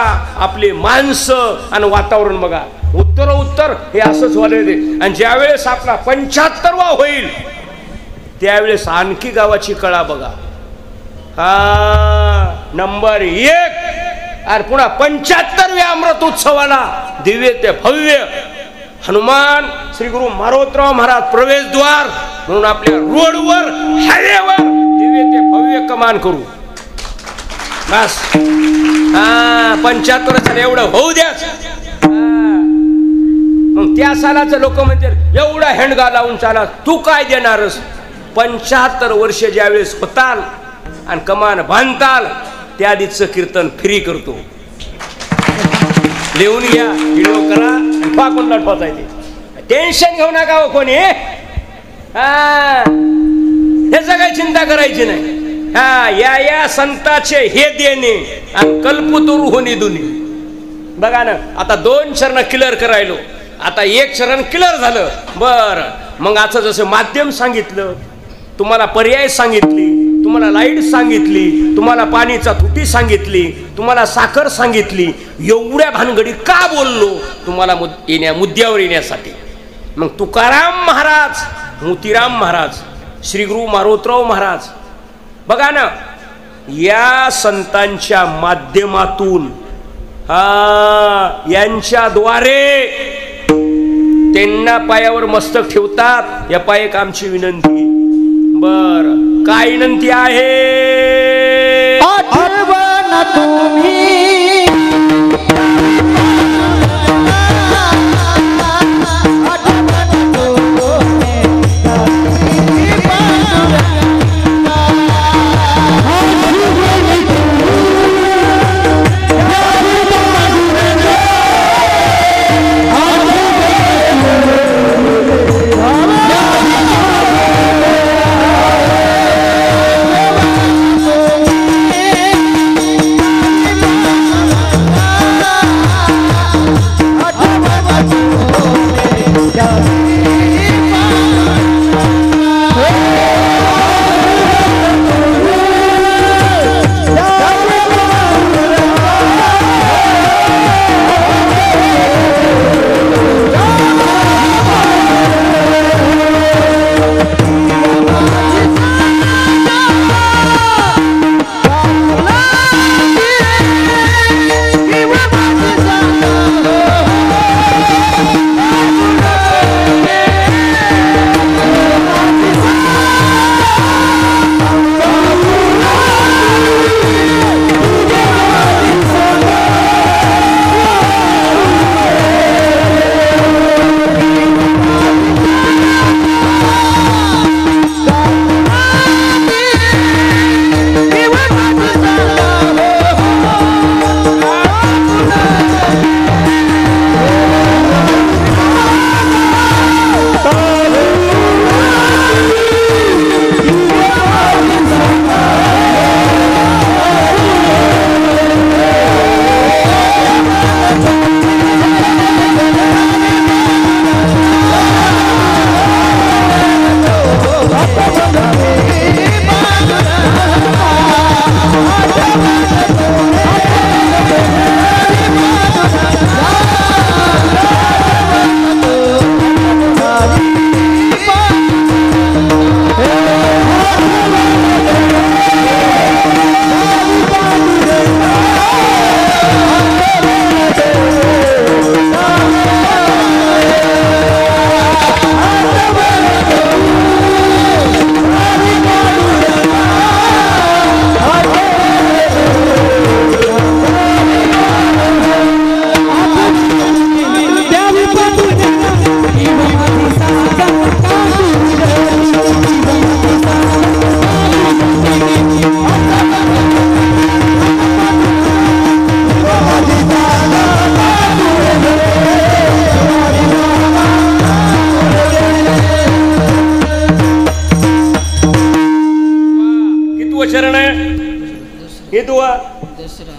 Speaker 1: आपली माणसं आणि वातावरण बघा. उत्तर हे असंच व्हायला. आणि ज्यावेळेस आपला 75वा होईल त्यावेळेस आणखी गावाची कळा बघा. नंबर 1 आणि पुन्हा 75व्या अमृत उत्सवाला दिव्य ते भव्य हनुमान श्री गुरु मारोतराव महाराज प्रवेशद्वार म्हणून आपल्या रोडवर हायवेवर दिव्य ते भव्य कमान करू. बस 75 एवढं होऊ द्या. मग त्या सालाचं लोक म्हणतात एवढा हेंडगा लावून चाला तू काय देणारस. 75 वर्ष ज्यावेळेस होताल आणि कमान बांधताल त्या दिवशी कीर्तन फ्री करतो. लिहून घ्या, व्हिडिओ करा, पाकून लटवायचा आहे. टेन्शन घेऊ नका हो कोणी. ह्याचं काही चिंता करायची नाही. या संताचे हे देणे आणि कल्पतरू होणे दोन्ही. बघा ना आता 2 चरण क्लिअर करायलो. आता 1 चरण क्लिअर झालं. बरं मग आता जसं माध्यम सांगितलं, तुम्हाला पर्याय सांगितली, तुम्हाला लाईट सांगितली, तुम्हाला पाणीचा तुटी सांगितली, तुम्हाला साखर सांगितली. एवढ्या भानगडी का बोललो? तुम्हाला मुद्द्यावर येण्यासाठी. मग तुकाराम महाराज, मोतीराम महाराज श्री गुरु मारोतराव महाराज बघा ना, या संतांच्या माध्यमातून यांच्याद्वारे त्यांना पायावर मस्तक ठेवतात. या पाय एक आमची विनंती. बर, काय विनंती आहे?
Speaker 2: आठवण तुम्ही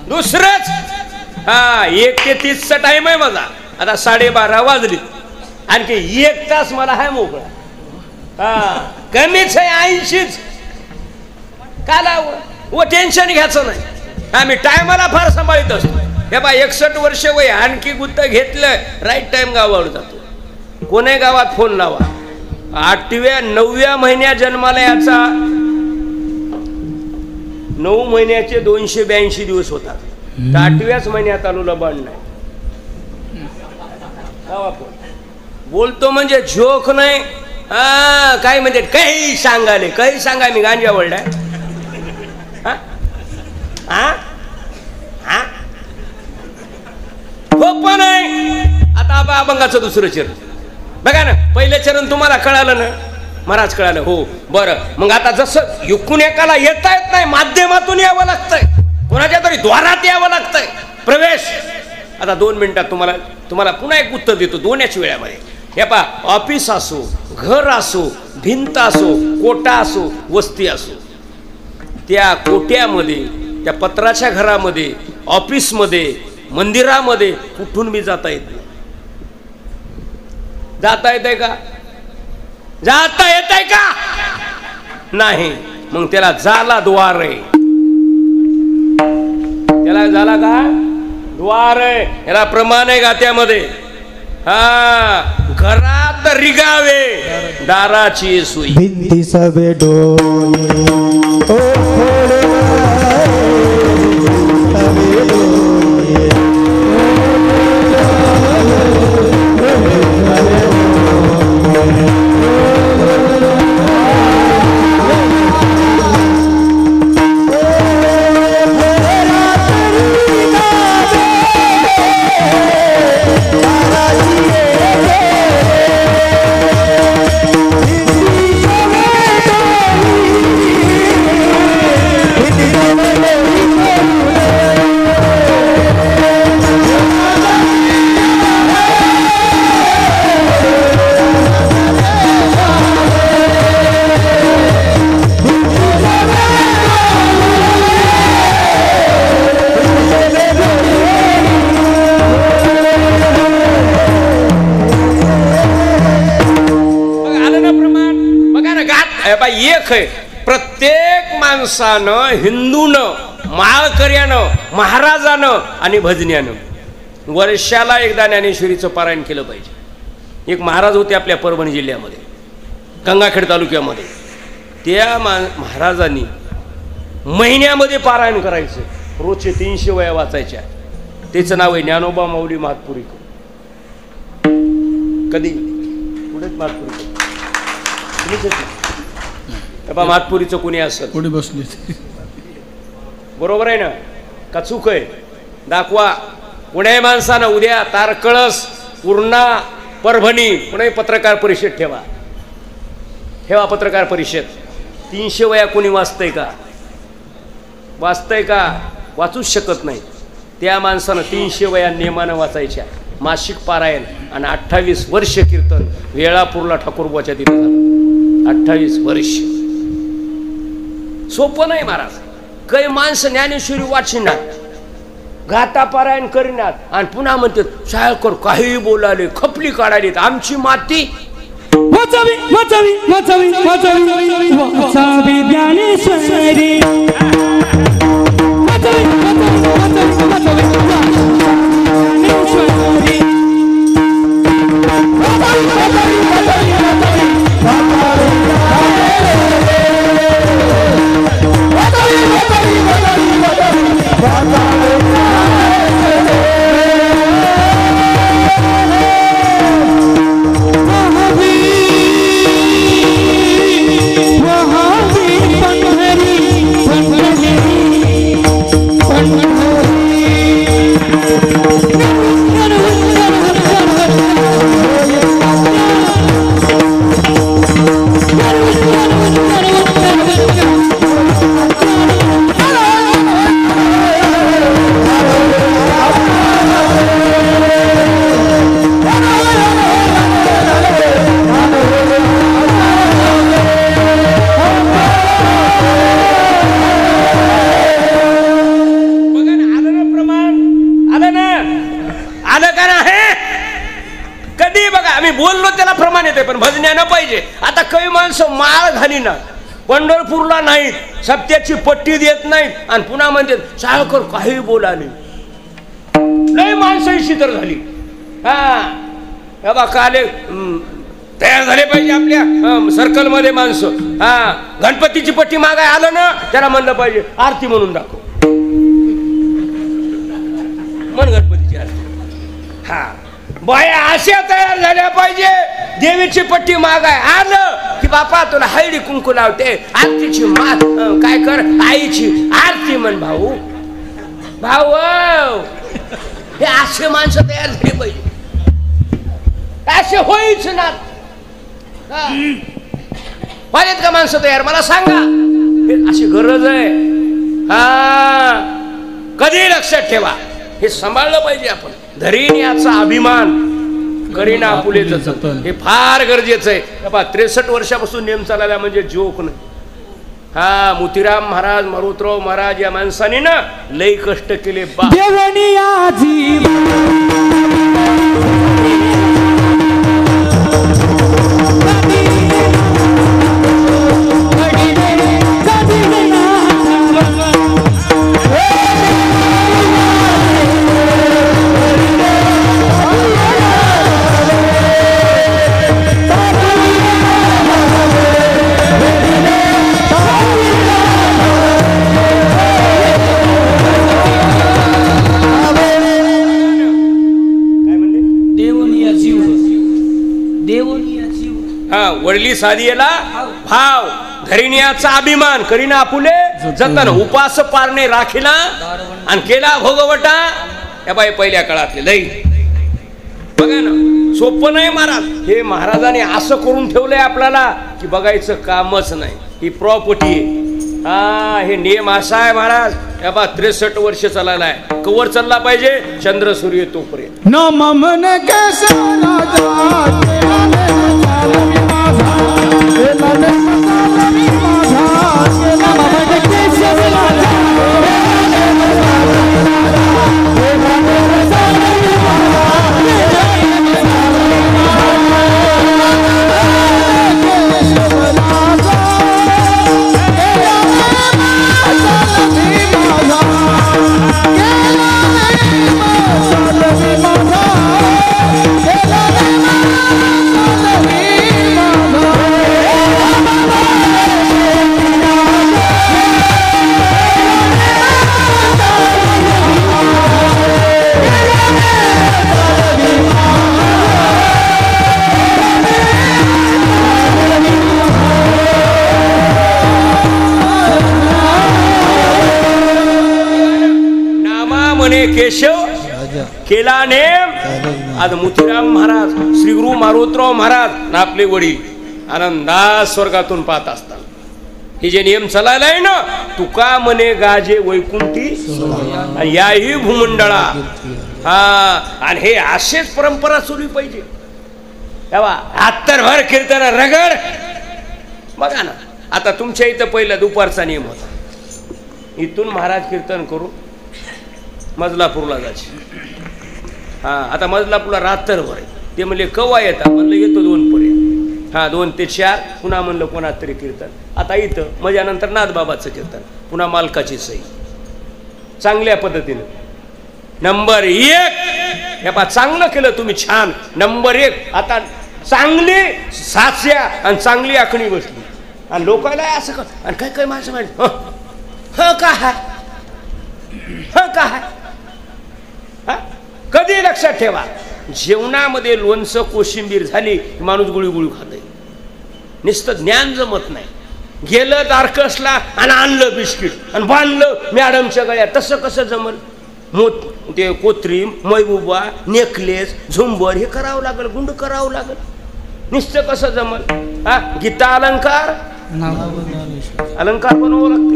Speaker 1: दुसरंच. 1 ते 30 चा टाइम आहे माझा. आता 12:30 वाजली. आणखी 1 तास मला आहे मोकळा. कमीच आहे 80च. का लाव टेन्शन घ्यायचं नाही. आम्ही टायमाला फार सांभाळीत असतो. हे बा 61 वर्ष वय, आणखी गुत्त घेतलं राईट टाइम गावावर जातो. कोणी गावात फोन लावा. 8व्या 9व्या महिन्या जन्माला याचा 9 महिन्याचे 282 दिवस होतात. 8व्याच महिन्यात आलो लबाड नाही. बोलतो म्हणजे जोक नाही. काय म्हणजे काही सांगाले काही सांगा. मी गांजा वळलाय. पण नाही. आता अभंगाचं दुसरं चरण बघा ना. पहिलं चरण तुम्हाला कळालं ना महाराज? कळालं हो. बरं, मग आता जसं युकून एकाला येता येत नाही, माध्यमातून यावं लागतंय, कोणाच्या तरी द्वारात यावं लागतंय प्रवेश. आता 2 मिनिटात तुम्हाला पुन्हा एक उत्तर देतो 2च वेळामध्ये. हे पा, ऑफिस असो, घर असो, भिंत असो, कोटा असो, वस्ती असो, त्या कोट्यामध्ये, त्या पत्राच्या घरामध्ये, ऑफिसमध्ये, मंदिरामध्ये कुठून बी जाता येत नाही. जाता येत आहे का? जाता येत आहे का? नाही. मग त्याला झाला द्वार आहे. त्याला झाला का द्वार आहे. याला प्रमाण आहे गात्यामध्ये. हा घरात रिगावे दाराची सोयी.
Speaker 2: भिंती सवे डोळे ओ थोडे सवे डोळे
Speaker 1: एक आहे. प्रत्येक माणसानं हिंदूनं माळकऱ्यानं महाराजानं आणि भजन्यानं वर्षाला एकदा ज्ञानेश्वरीचं पारायण केलं पाहिजे. एक महाराज होते आपल्या परभणी जिल्ह्यामध्ये गंगाखेड तालुक्यामध्ये. त्या महाराजांनी महिन्यामध्ये पारायण करायचं. रोजचे 300 वया वाचायच्या. त्याचं नाव आहे ज्ञानोबा माऊली महातपुरीकर. कधी पुढेच महातपुरीकर महातपुरीचं कोणी असं
Speaker 3: कोणी बसले
Speaker 1: बरोबर आहे ना का चूक आहे दाखवा. पुणे माणसानं उद्या तारकळस पूर्णा परभणी पुणे पत्रकार परिषद ठेवा. पत्रकार परिषद. 300 वया कोणी वाचतंय का? वाचूच शकत नाही. त्या माणसानं 300 वया नियमानं वाचायच्या. मासिक पारायण आणि 28 वर्ष कीर्तन वेळापूरला ठाकूरबाच्या तिथे झालं. 28 वर्ष सोपं नाही महाराज. काही माणसं ज्ञानेश्वरी वाचणार गाता पारायण करीनात आणि पुन्हा म्हणतात शाळकर काही बोलाले खपली काढाली आमची माती
Speaker 4: वाचावी वाचावी वाचावी वाचावी वाचावी ज्ञानेश्वरी वाचावी वाचावी वाचावी
Speaker 1: पण भजन्यानं पाहिजे. आता काही माणसं माळ घालीना पंढरपूरला नाहीत सप्त्याची पट्टी देत नाहीत आणि पुन्हा म्हणतात शाळकर काही बोलाले. लय माणसं शितर झाली. हा काले तयार झाले पाहिजे आपल्या सर्कल मध्ये माणसं. हा गणपतीची पट्टी मागाय आलं ना त्याला म्हणलं पाहिजे आरती म्हणून दाखव. म्हण गणपतीची आरती. हा बाया अशा तयार झाल्या पाहिजे. देवीची पट्टी मागाय आलं की बापा तुला हळदी कुंकू लावते आरतीची मात काय कर आईची आरती म्हण. भाऊ हे असे माणसं तयार झाली पाहिजे. असे होईच ना. पाहिजेत का माणसं तयार मला सांगा. अशी गरज आहे. हा कधी लक्षात ठेवा हे सांभाळलं पाहिजे आपण. धरीन याचा अभिमान करीना आपुलेचं जतन हे फार गरजेचं आहे. 63 वर्षापासून नेम चालला म्हणजे जोक नाही. हा मोतीराम महाराज मारुतराव महाराज या माणसाने ना लई कष्ट केले. वडली साधीला भाव धरिण्याचा अभिमान करीना आपुले जतन उपास पारणे राखीला आणि केला भोगवटा या बाई पहिल्या काळातले लई बघा ना सोपं नाही महाराज हे महाराजांनी असं करून ठेवलंय आपल्याला की बघायचं कामच नाही ही प्रॉपर्टी आहे हा हे नियम असा आहे महाराज या बा 63 वर्ष चाललाय कवर चालला पाहिजे चंद्र सूर्य तोपर्यंत
Speaker 2: न ममन केशवला
Speaker 1: केशव केला नेम आज मोतीराम महाराज श्री गुरु मारोतराव महाराज ना आपले वडील आनंदात स्वर्गातून पाहत असतात हे जे नियम चालायला आहे ना तुका म्हणे गाजे वैकुंठी याही भूमंडळा हा आणि हे असेच परंपरा सुरू पाहिजे तेव्हा हातभर कीर्तन रगड बघा ना आता तुमच्या इथं पहिला दुपारचा नियम होता इथून महाराज कीर्तन करू मजलापूरला जायचे हा आता मजलापूरला रात्रभर ते म्हणले कवा येतात म्हणलं येतो 2 पर्यंत हा 2 ते 4 पुन्हा म्हणलं कोणात तरी कीर्तन आता इथं माझ्यानंतर नाथबाबाचं कीर्तन पुन्हा मालकाची सही चांगल्या पद्धतीनं नंबर 1 हे पा चांगलं केलं तुम्ही छान नंबर 1 आता चांगली साच्या आणि चांगली आखणी बसली आणि लोकांना असं कर आणि काय काय माणसं म्हणत ह काय ह काय कधी लक्षात ठेवा जेवणामध्ये लोणचं कोशिंबीर झाली माणूस गुळी गुळी खाते नुसतं ज्ञान जमत नाही गेलं दारकसला आणि आणलं बिस्किट आणि बांधलं मॅडमच्या गळ्यात तसं कसं जमल ते कोत्रीम मैबुबा नेकलेस झुंबर हे करावं लागल गुंड करावं लागल नुसतं कसं जमल हा गीता अलंकार अलंकार बनवावं लागते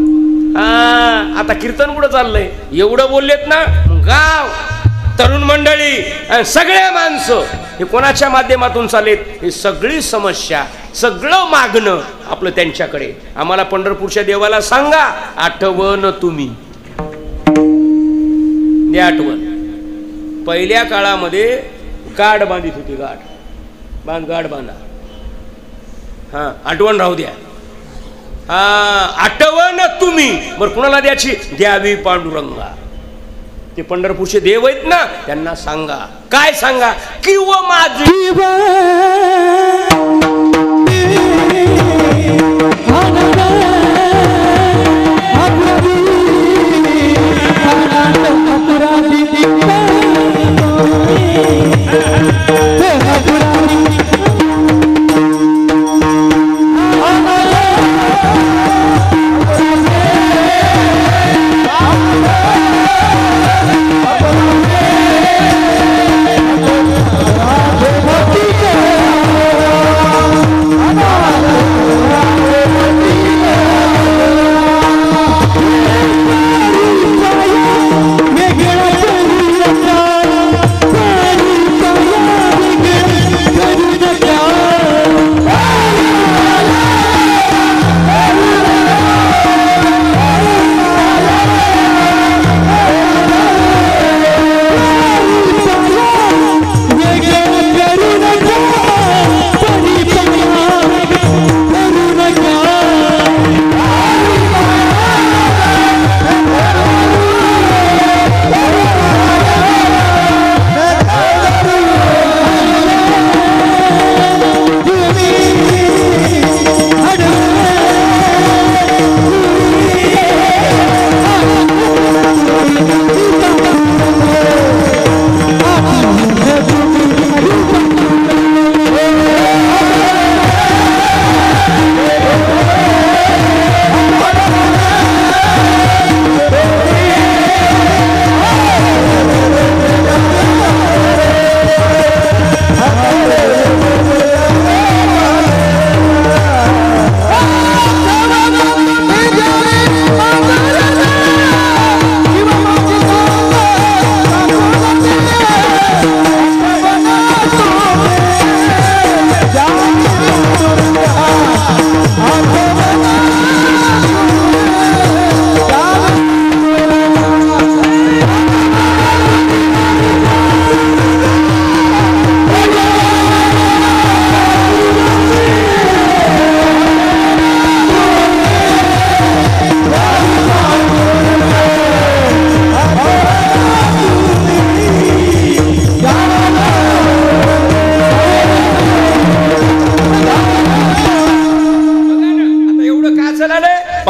Speaker 1: हा आता कीर्तन कुठं चाललंय एवढं बोललेत ना गाव तरुण मंडळी सगळ्या माणसं हे कोणाच्या माध्यमातून चालेत ही सगळी समस्या सगळं मागणं आपलं त्यांच्याकडे आम्हाला पंढरपूरच्या देवाला सांगा आठवण तुम्ही दे आठवण पहिल्या काळामध्ये गाठ बांधित होती गाठ बांधा हा आठवण राहू द्या हा आठवण तुम्ही बरं कुणाला द्याची द्यावी पांडुरंगा ते पंढरपूरचे देव आहेत ना त्यांना सांगा काय सांगा किंवा माझी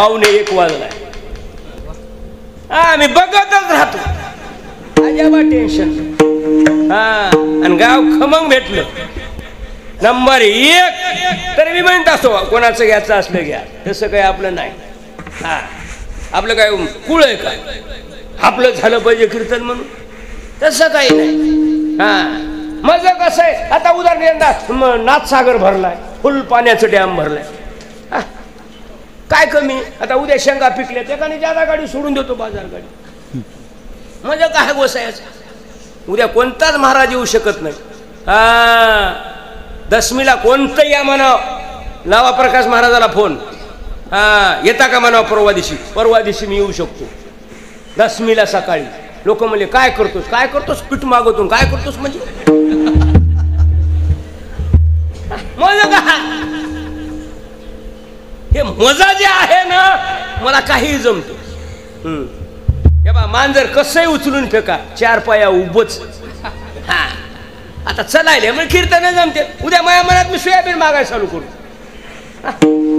Speaker 1: 1:45 वाजलाय. हा मी बघतच राहतो अजाबा टेन्शन. हा आणि गाव खमंग भेटलं नंबर 1. तर मी म्हणत असतो कोणाचं घ्यायचं असलं घ्या, तसं काही आपलं नाही. हा आपलं काय कुळ आहे काय आपलं झालं पाहिजे कीर्तन म्हणून, तसं काही नाही. हा माझं कसं आहे आता उदाहरण नाथसागर भरलाय, फुल पाण्याचं डॅम भरलाय. काय कमी आता उद्या शेंगा पिकल्या त्याने ज्यादा गाडी सोडून देतो बाजार गाडी. म्हणजे काय गोसायचं उद्या कोणताच महाराज येऊ शकत नाही. हा दशमीला कोणतं या म्हणावं, लावा प्रकाश महाराजाला फोन. हा येता का म्हणावं परवा दिवशी मी येऊ शकतो. दशमीला सकाळी लोक म्हणले काय करतोस पीठ मागवतो काय करतोस म्हणजे हे मजा जे आहे ना मला काही जमतो. हे बा मांजर कसंही उचलून फेका 4 पाया उभच. हा आता चलायले म्हणजे कीर्तन जमते. उद्या माझ्या मनात मी सोयाबीन मागायला चालू करू.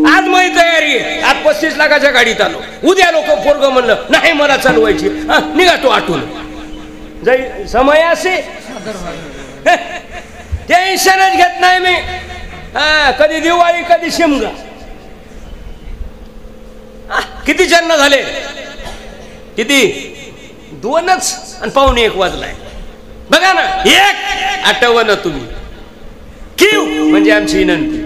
Speaker 1: आज माझी तयारी आहे, आज 35 लाखाच्या गाडीत आलो. उद्या लोक पोरग म्हणलं नाही मला चालवायची, निघा तो आटून जाई समय असे टेन्शनच घेत नाही मी. हा कधी दिवाळी कधी शिमगा. किती जन्म झाले किती 2च आणि 1:45 वाजलाय. बघा ना 1 आठवण ना तुम्ही. किव म्हणजे आमची विनंती,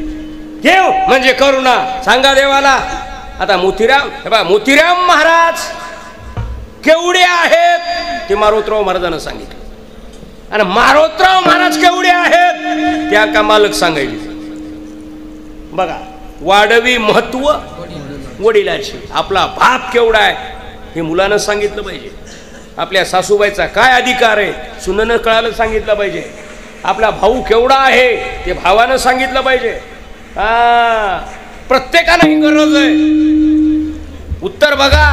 Speaker 1: केव म्हणजे करुणा सांगा देवाला. आता मोतीराम महाराज केवढे आहेत ते मारोतराव महाराजांना सांगितलं, आणि मारोतराव महाराज केवढे आहेत त्या का मालक सांगायचे. बघा वाढवी महत्व वडिलाची. आपला बाप केवढा आहे हे मुलानं सांगितलं पाहिजे. आपल्या सासूबाईचा काय अधिकार आहे सुनेनं कळायला सांगितलं पाहिजे. आपला भाऊ केवढा आहे ते भावानं सांगितलं पाहिजे. प्रत्येकाला ही गरज आहे. उत्तर बघा.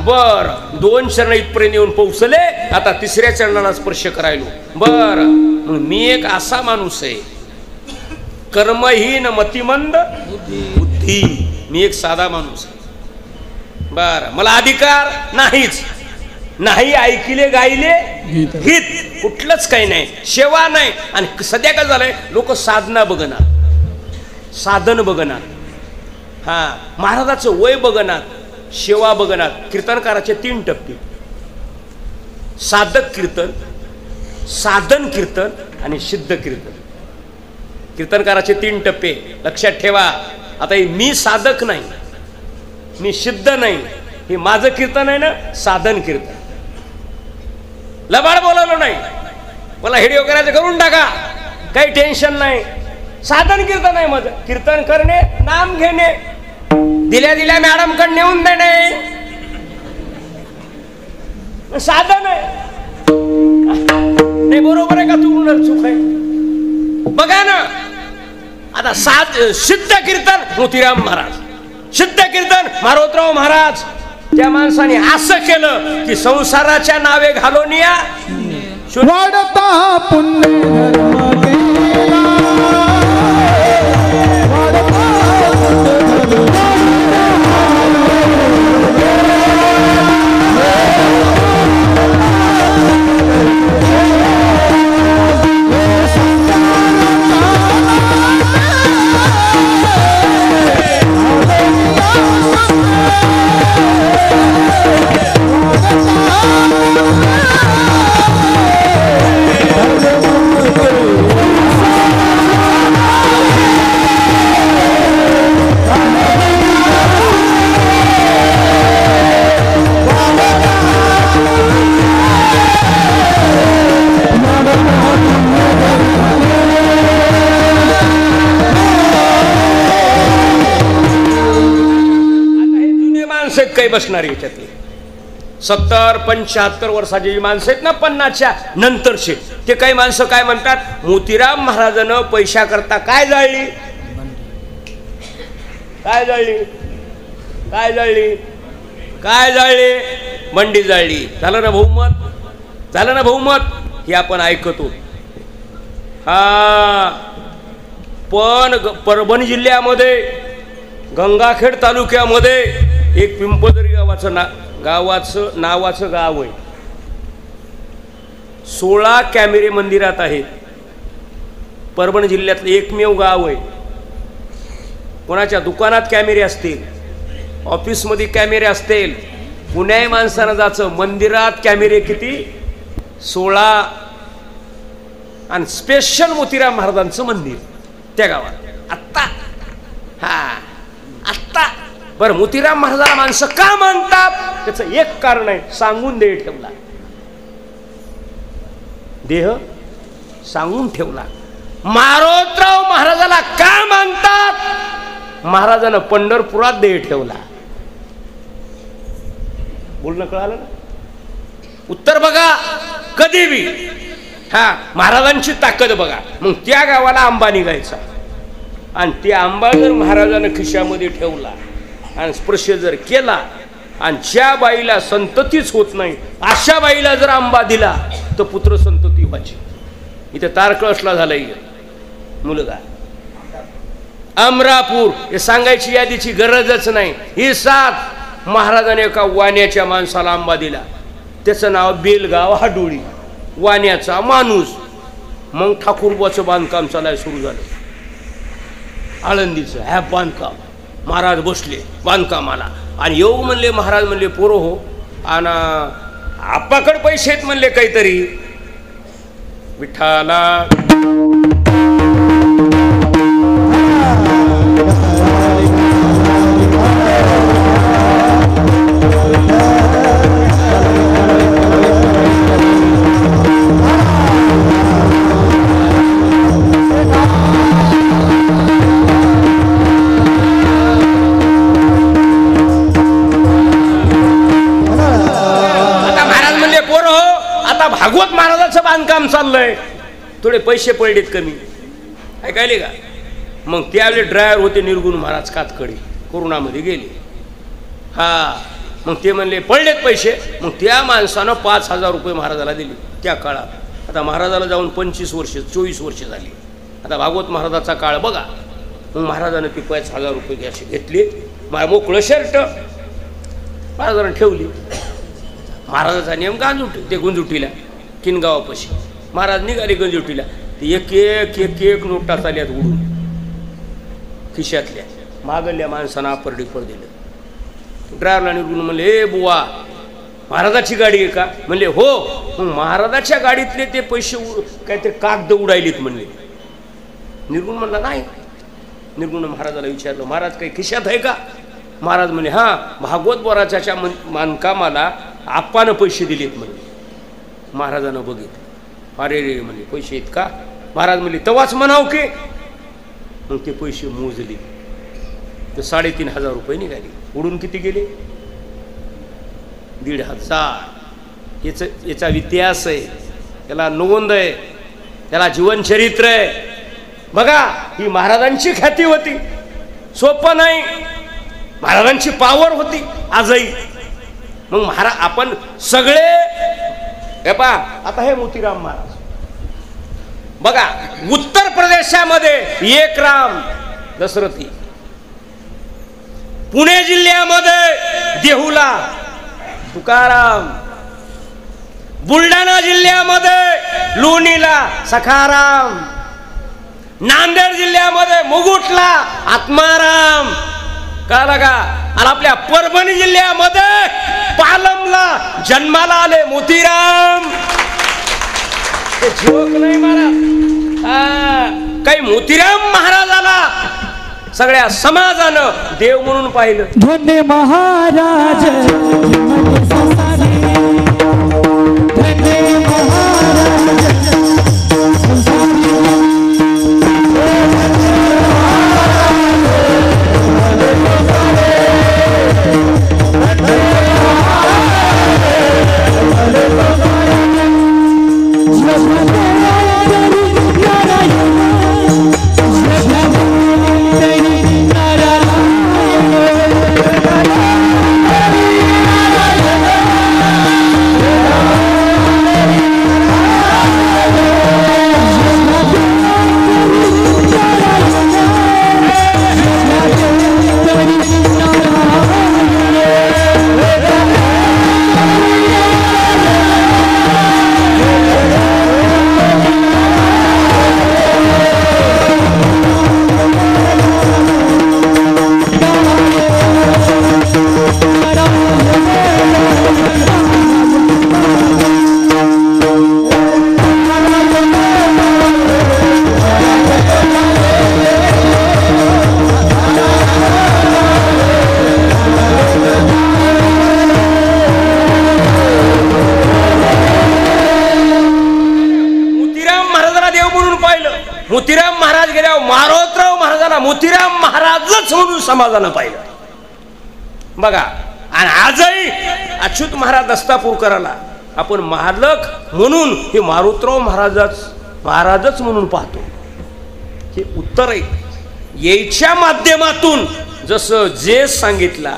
Speaker 1: बर 2 चरण इथपर्यंत येऊन पोहोचले, आता 3ऱ्या चरणाला स्पर्श करायलो. बर मग मी एक असा माणूस आहे कर्महीन मतिमंद बुद्धी. मी एक साधा माणूस आहे. बर मला अधिकार नाहीच, नाही ऐकिले गायले हित कुठलंच काही नाही, सेवा नाही. आणि सध्या काय झालंय लोक साधना बघणार, साधन बघणार. हा महाराजाचं वय बघणार, सेवा बघणार. कीर्तनकाराचे 3 टप्पे, साधक कीर्तन, साधन कीर्तन आणि सिद्ध कीर्तन. कीर्तनकाराचे 3 टप्पे लक्षात ठेवा. आता मी साधक नाही, मी सिद्ध नाही, हे माझं कीर्तन आहे ना साधन कीर्तन. लबाड बोलायला नाही, मला व्हिडिओ करायचं करून टाका, काही टेन्शन नाही. साधन कीर्तन आहे माझं. कीर्तन करणे, नाम घेणे, दिल्या मॅडम कडे नेऊन देणे साधन आहे. नाही बरोबर आहे का तू चूक आहे. बघा ना आता सिद्ध कीर्तन मोतीराम महाराज, सिद्ध कीर्तन मारोतराव महाराज. त्या माणसाने असं केलं की संसाराच्या नावे घालून या
Speaker 2: वाढता पुण्य धर्म केला,
Speaker 1: काही बसणार याच्यातले 70-75 वर्षाची जी माणसं आहेत ना 50च्या नंतरचे, ते काही माणसं काय म्हणतात मोतीराम महाराजानं पैशा करता काय जाळली, काय जाळली, काय जाळली, काय जाळली, बंडी जाळली. झालं ना बहुमत, झालं ना बहुमत. हे आपण ऐकतो. हा पण परभणी जिल्ह्यामध्ये गंगाखेड तालुक्यामध्ये एक पिंपदरी गावाचं नावाचं गाव आहे. 16 कॅमेरे मंदिरात आहेत. परभणी जिल्ह्यातलं एकमेव गाव आहे. कोणाच्या दुकानात कॅमेरे असतील, ऑफिसमध्ये कॅमेरे असतील, पुण्याही माणसानं जायचं. मंदिरात कॅमेरे किती? 16. आणि स्पेशल मोतीराम महाराजांचं मंदिर त्या गावात आत्ता. आत्ता बरं, मोतीराम महाराजांना माणसं का मानतात त्याचं एक कारण आहे, सांगून देह ठेवला. देह सांगून ठेवला. मारोतराव महाराजाला का मानतात? महाराजानं पंढरपुरात देह ठेवला. बोलणं कळालं ना? उत्तर बघा कधी बी. महाराजांची ताकद बघा. मग त्या गावाला आंबा निघायचा आणि ते आंबा जर महाराजानं खिशामध्ये ठेवला आणि स्पर्श जर केला आणि ज्या बाईला संततीच होत नाही अशा बाईला जर आंबा दिला तर पुत्र संतती व्हायची. इथे तारकळसला झालंय मुलगा. अमरापूर हे सांगायची यादीची गरजच नाही. ही 7 महाराजाने एका वाण्याच्या माणसाला आंबा दिला. त्याचं नाव बेलगाव हाडोळी. वाण्याचा माणूस. मग ठाकूरबाचं बांधकाम चालायला सुरू झालं. आळंदीचं ह्या बांधकाम. महाराज बसले बांधकामाला आणि येऊ म्हणले. महाराज म्हणले पोरो हो आणि आप्पाकडे पैसे आहेत म्हणले काहीतरी. विठ्ठला भागवत महाराजाचं बांधकाम चाललंय. थोडे पैसे पडलेत कमी. ऐकायले का? मग त्यावेळी ड्रायव्हर होते निर्गुण महाराज कातकडे. कोरोनामध्ये गेले. मग ते म्हणले पडलेत पैसे. मग त्या माणसानं 5,000 रुपये महाराजाला दिले त्या काळात. आता महाराजाला जाऊन 24 वर्ष झाली. आता भागवत महाराजाचा काळ बघा. मग महाराजानं ते 5,000 रुपये असे घेतले. मोकळं शर्ट महाराजानं ठेवली. महाराजाचा नियम ते गुंजुटीला किनगावापाशी. महाराज निघाले गंजुटीला. ते एक नोटा चालल्यात उडून खिशातल्या. मागल्या माणसानं आपरडीपर दिलं. ड्रायव्हरला निघून म्हणले ए बुवा महाराजाची गाडी आहे का? म्हणले हो. मग महाराजाच्या गाडीतले ते पैसे काहीतरी कागद उडायलेत म्हणले. निर्गुण म्हणला नाही. निर्गुण महाराजाला विचारलं महाराज काही खिशात आहे का? महाराज म्हणले भागवत बोराच्या बांधकामाला आप्पानं पैसे दिलेत म्हणले. महाराजानं बघितलं. अरे रे म्हणले पैसे आहेत का? महाराज म्हणले तवाच म्हणाव की. मग ते पैसे मोजले तर 3,500 रुपये निघाले. उडून किती गेले? 1,500. याचा इतिहास आहे, याला नोंद आहे, त्याला जीवनचरित्र आहे. बघा ही महाराजांची ख्याती होती. सोपं नाही. महाराजांची पावर होती आजही. मग आपण सगळे आता हे मोतीराम महाराज बघा. उत्तर प्रदेशामध्ये एक राम दशरथी. पुणे जिल्ह्यामध्ये देहुला तुकाराम. बुलढाणा जिल्ह्यामध्ये लोणीला सखाराम. नांदेड जिल्ह्यामध्ये मुगुटला आत्माराम. कळलं का? आणि आपल्या परभणी जिल्ह्यामध्ये पालमला जन्माला आले मोतीराम. ते जोक नाही महाराज. काही मोतीराम महाराजाला सगळ्या समाजानं देव म्हणून पाहिलं.
Speaker 4: धन्य महाराज
Speaker 1: मोतीराम महाराज गेल्यावर मारोतराव महाराजांना मोतीराम महाराजच म्हणून समाजानं पाहिलं बघा. आणि आजही अच्युत महाराज दस्तापूरकराला आपण मालक म्हणून हे मारोतराव महाराजच म्हणून पाहतो. हे उत्तर आहे. याच्या माध्यमातून जसं जे सांगितला,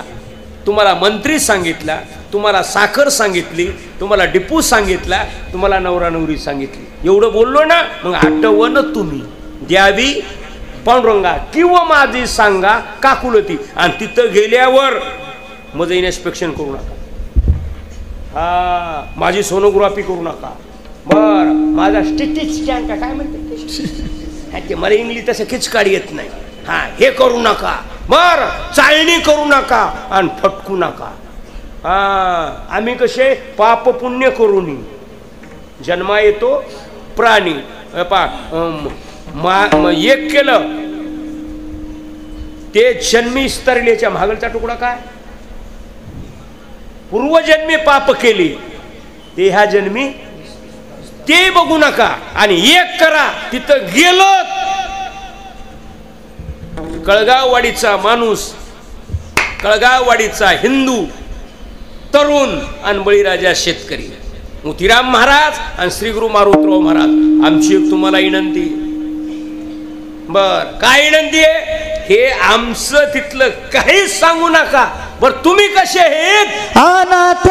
Speaker 1: तुम्हाला मंत्री सांगितला, तुम्हाला साखर सांगितली, तुम्हाला डिपू सांगितला, तुम्हाला नवरा नवरी सांगितली, एवढं बोललो ना, मग आठवण तुम्ही द्यावी पांडुरंगा किंवा माझी सांगा काकुलती. आणि तिथं गेल्यावर मग इन्स्पेक्शन करू नका, हा माझी सोनोग्राफी करू नका, बर माझा स्टिच स्कॅन का काय म्हणते ते मला इंग्लिश तसं खिचकाडी येत नाही, हा हे करू नका, बर चाळणी करू नका आणि फटकू नका. हा आम्ही कसे पाप पुण्य करूनी जन्मा येतो प्राणी. एक केलं ते जन्मी स्तरलेच्या मागलचा तुकडा काय, पूर्वजन्मी पाप केली ते ह्या जन्मी ते बघू नका. आणि एक करा, तिथं गेलो कळगाववाडीचा माणूस, कळगाववाडीचा हिंदू तरुण आणि बळीराजा शेतकरी, मोतीराम महाराज आणि श्री गुरु मारुतराव महाराज, आमची एक तुम्हाला विनंती. बर काय विनंती आहे, हे आमचं तिथलं काहीच सांगू नका. बर तुम्ही कसे आहेत
Speaker 4: अनाथ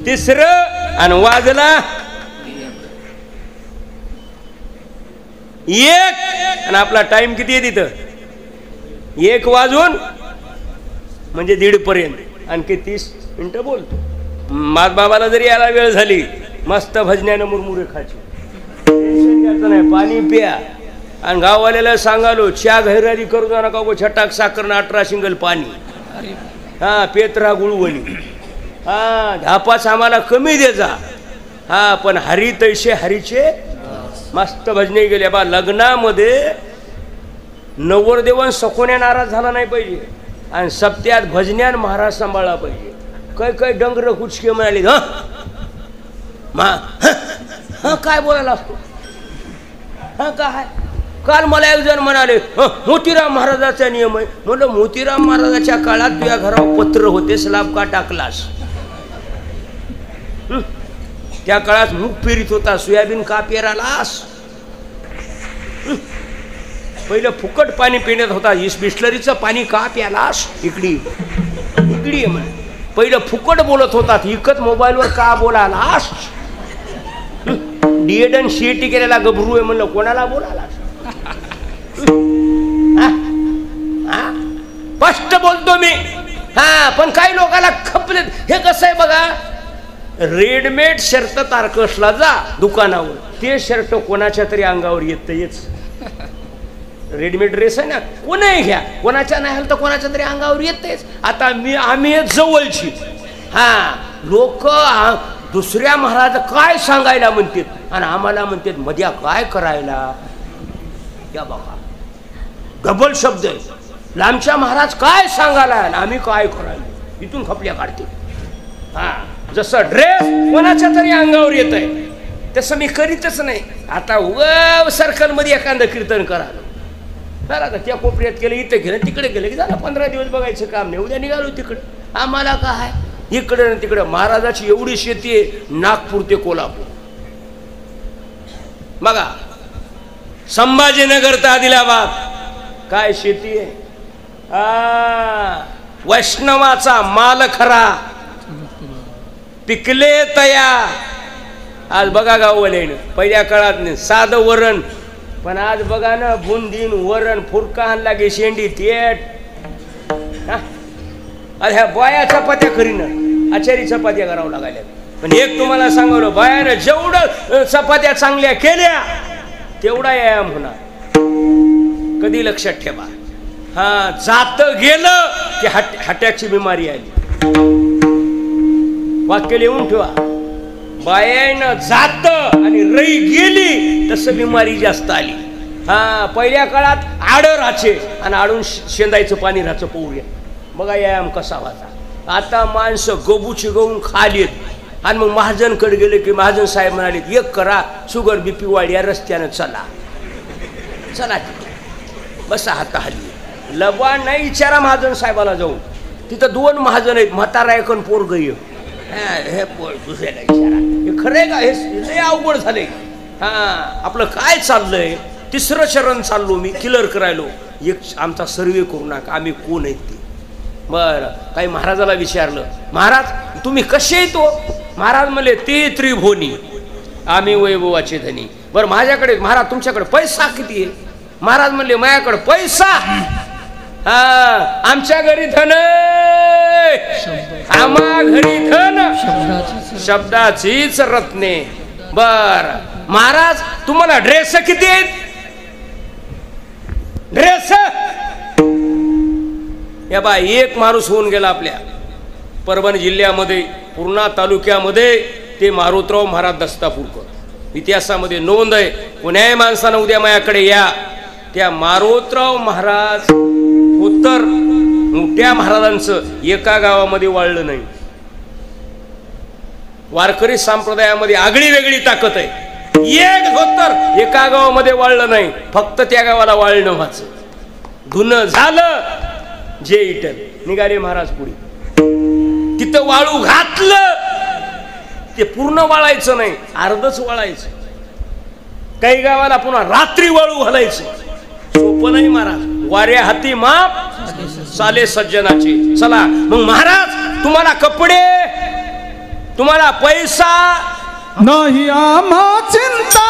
Speaker 1: तिसरं आणि वाजला एक. आणि आपला टाइम किती आहे तिथं 1 वाजून म्हणजे 1:30 पर्यंत आणखी 30 मिनिटं बोलतो. मात बाबाला जरी यायला वेळ झाली, मस्त भजन्यानं मुरमुरे खायची, टेन्शन घ्यायचं नाही, पाणी प्या. आणि गाववाल्याला सांगालो च्या घैरारी करू जा नका, छटाक साखर 18 शिंगल पाणी, हा पेत्रा गुळवणी, हा धापाच आम्हाला कमी दे जा, हा पण हरी तैसे हरीचे मस्त भजने गेले बा. लग्नामध्ये नवरदेवन सकोन्या नाराज झाला नाही पाहिजे आणि सप्त्यात भजन्यान महाराज सांभाळला पाहिजे. काही डंगर कुचके म्हणाले, हा काय बोलायला असतो, हा काय. काल मला एक जण म्हणाले मोतीराम महाराजाचा नियम आहे. म्हणलं मोतीराम महाराजाच्या काळात तुझ्या घरावर पत्र होते, स्लाब का टाकलास? त्या काळात मूग पेरीत होता, सोयाबीन का पेरालास? पहिलं फुकट पाणी पिण्यात होता, बिस्लरीचं पाणी का प्यालास? इकडी म्हणे. पहिलं फुकट बोलत होतात, इकत मोबाईलवर का बोलालास? डीएड आणि सीएटी केलेला गभरू आहे म्हणलं, कोणाला बोलालास? स्पष्ट बोलतो मी, हा पण काही लोकांना खपले. हे कसं आहे बघा, रेडमेड शर्ट तारकसला जा दुकानावर, ते शर्ट कोणाच्या तरी अंगावर येतच. रेडीमेड ड्रेस आहे ना, कोणीही घ्या, कोणाच्या नाही आलं तर कोणाच्या तरी अंगावर येतेच. आता आम्ही जवळची, हा लोक दुसऱ्या महाराज काय सांगायला म्हणतात आणि आम्हाला म्हणतात मध्या काय करायला. या बघा डबल शब्द आहे. लांबच्या महाराज काय सांगायला आणि आम्ही काय करायला, इथून खपल्या काढते. हा जसं ड्रेस कोणाच्या तरी अंगावर येत आहे तसं मी करीतच नाही. आता सर्कल मध्ये एखादं कीर्तन करायला झाला तर त्या कोपऱ्यात केलं, इथं गेलं, तिकडे गेलं की झालं. 15 दिवस बघायचं काम नाही. उद्या निघालो तिकडे. आम्हाला काय इकडे ना तिकडे. महाराजाची एवढी शेती आहे, नागपूर ते कोल्हापूर. बघा संभाजीनगर तर आदिलाबाद काय शेती आहे. वैष्णवाचा माल खरा, पिकले तया. आज बघा गाववाल्यानं पहिल्या काळात साधं वरण, पण आज बघा ना बुंदीन वरण फुरका आणला गे शेंडी तेट. अरे ह्या बाया चपात्या करीनं, आचारी चपात्या करावं लागायला. पण एक तुम्हाला सांगवलं, बायानं जेवढं चपात्या चांगल्या केल्या तेवढा व्यायाम होणार. कधी लक्षात ठेवा. हा जात गेलं की हाट्याची बिमारी आली. वाक्य लिहून ठेवा. बायानं जात आणि रई गेली तसं बिमारी जास्त आली. हा पहिल्या काळात आड राहायचे आणि आडून शेंदायचं पाणी राहायचं पोहूया. बघा व्यायाम कसा व्हायचा. आता माणसं गबूची गवून खालीत आणि मग महाजनकडे गेले की महाजन साहेब म्हणाले एक करा, शुगर बीपी वाढ, या रस्त्यानं चला चला बसा हाता हल्ली. लबा नाही विचारा महाजन साहेबाला जाऊन. तिथं 2 महाजन आहेत, म्हातारा एक पोरग. हे दुसऱ्याला विचारा. हे खरंय का? हे अवघड झालंय. हा आपलं काय चाललंय. 3रं चरण चाललो मी किलर करायलो. एक आमचा सर्वे करू नका, आम्ही कोण आहेत ते. बरं काही महाराजाला विचारलं, महाराज तुम्ही कसे येतो. महाराज म्हणले ते त्रिभुवनी, आम्ही वैभवाचे धनी. बरं माझ्याकडे महाराज तुमच्याकडे पैसा किती आहे. महाराज म्हणले माझ्याकडे पैसा, हा आमच्या घरी धन, आम्हा घरी धन, शब्दाचीच रत्ने. बर महाराज तुम्हाला ड्रेस किती आहेत. ड्रेस या बा एक माणूस होऊन गेला आपल्या परभणी जिल्ह्यामध्ये, पूर्णा तालुक्यामध्ये, ते मारुतराव महाराज दस्तापूरकर. इतिहासामध्ये नोंद आहे. कोण्याही माणसानं उद्या माझ्याकडे या. त्या मारुतराव महाराज उत्तर मोठ्या महाराजांचं एका गावामध्ये वाळलं नाही. वारकरी संप्रदायामध्ये आगळी वेगळी ताकद आहे. एक धोतर एका गावामध्ये वाळलं नाही, फक्त त्या गावाला वाळणं व्हायचं. धुणं झालं जे इटल निघाले महाराज पुढे. तिथं वाळू घातलं ते पूर्ण वाळायचं नाही, अर्धच वाळायचं. काही गावाला पुन्हा रात्री वाळू घालायचं. सोपं नाही महाराज. वाऱ्या हाती माप साले सज्जनाचे. चला मग महाराज तुम्हाला कपडे, तुम्हाला पैसा
Speaker 2: नाही आम्हा चिंता.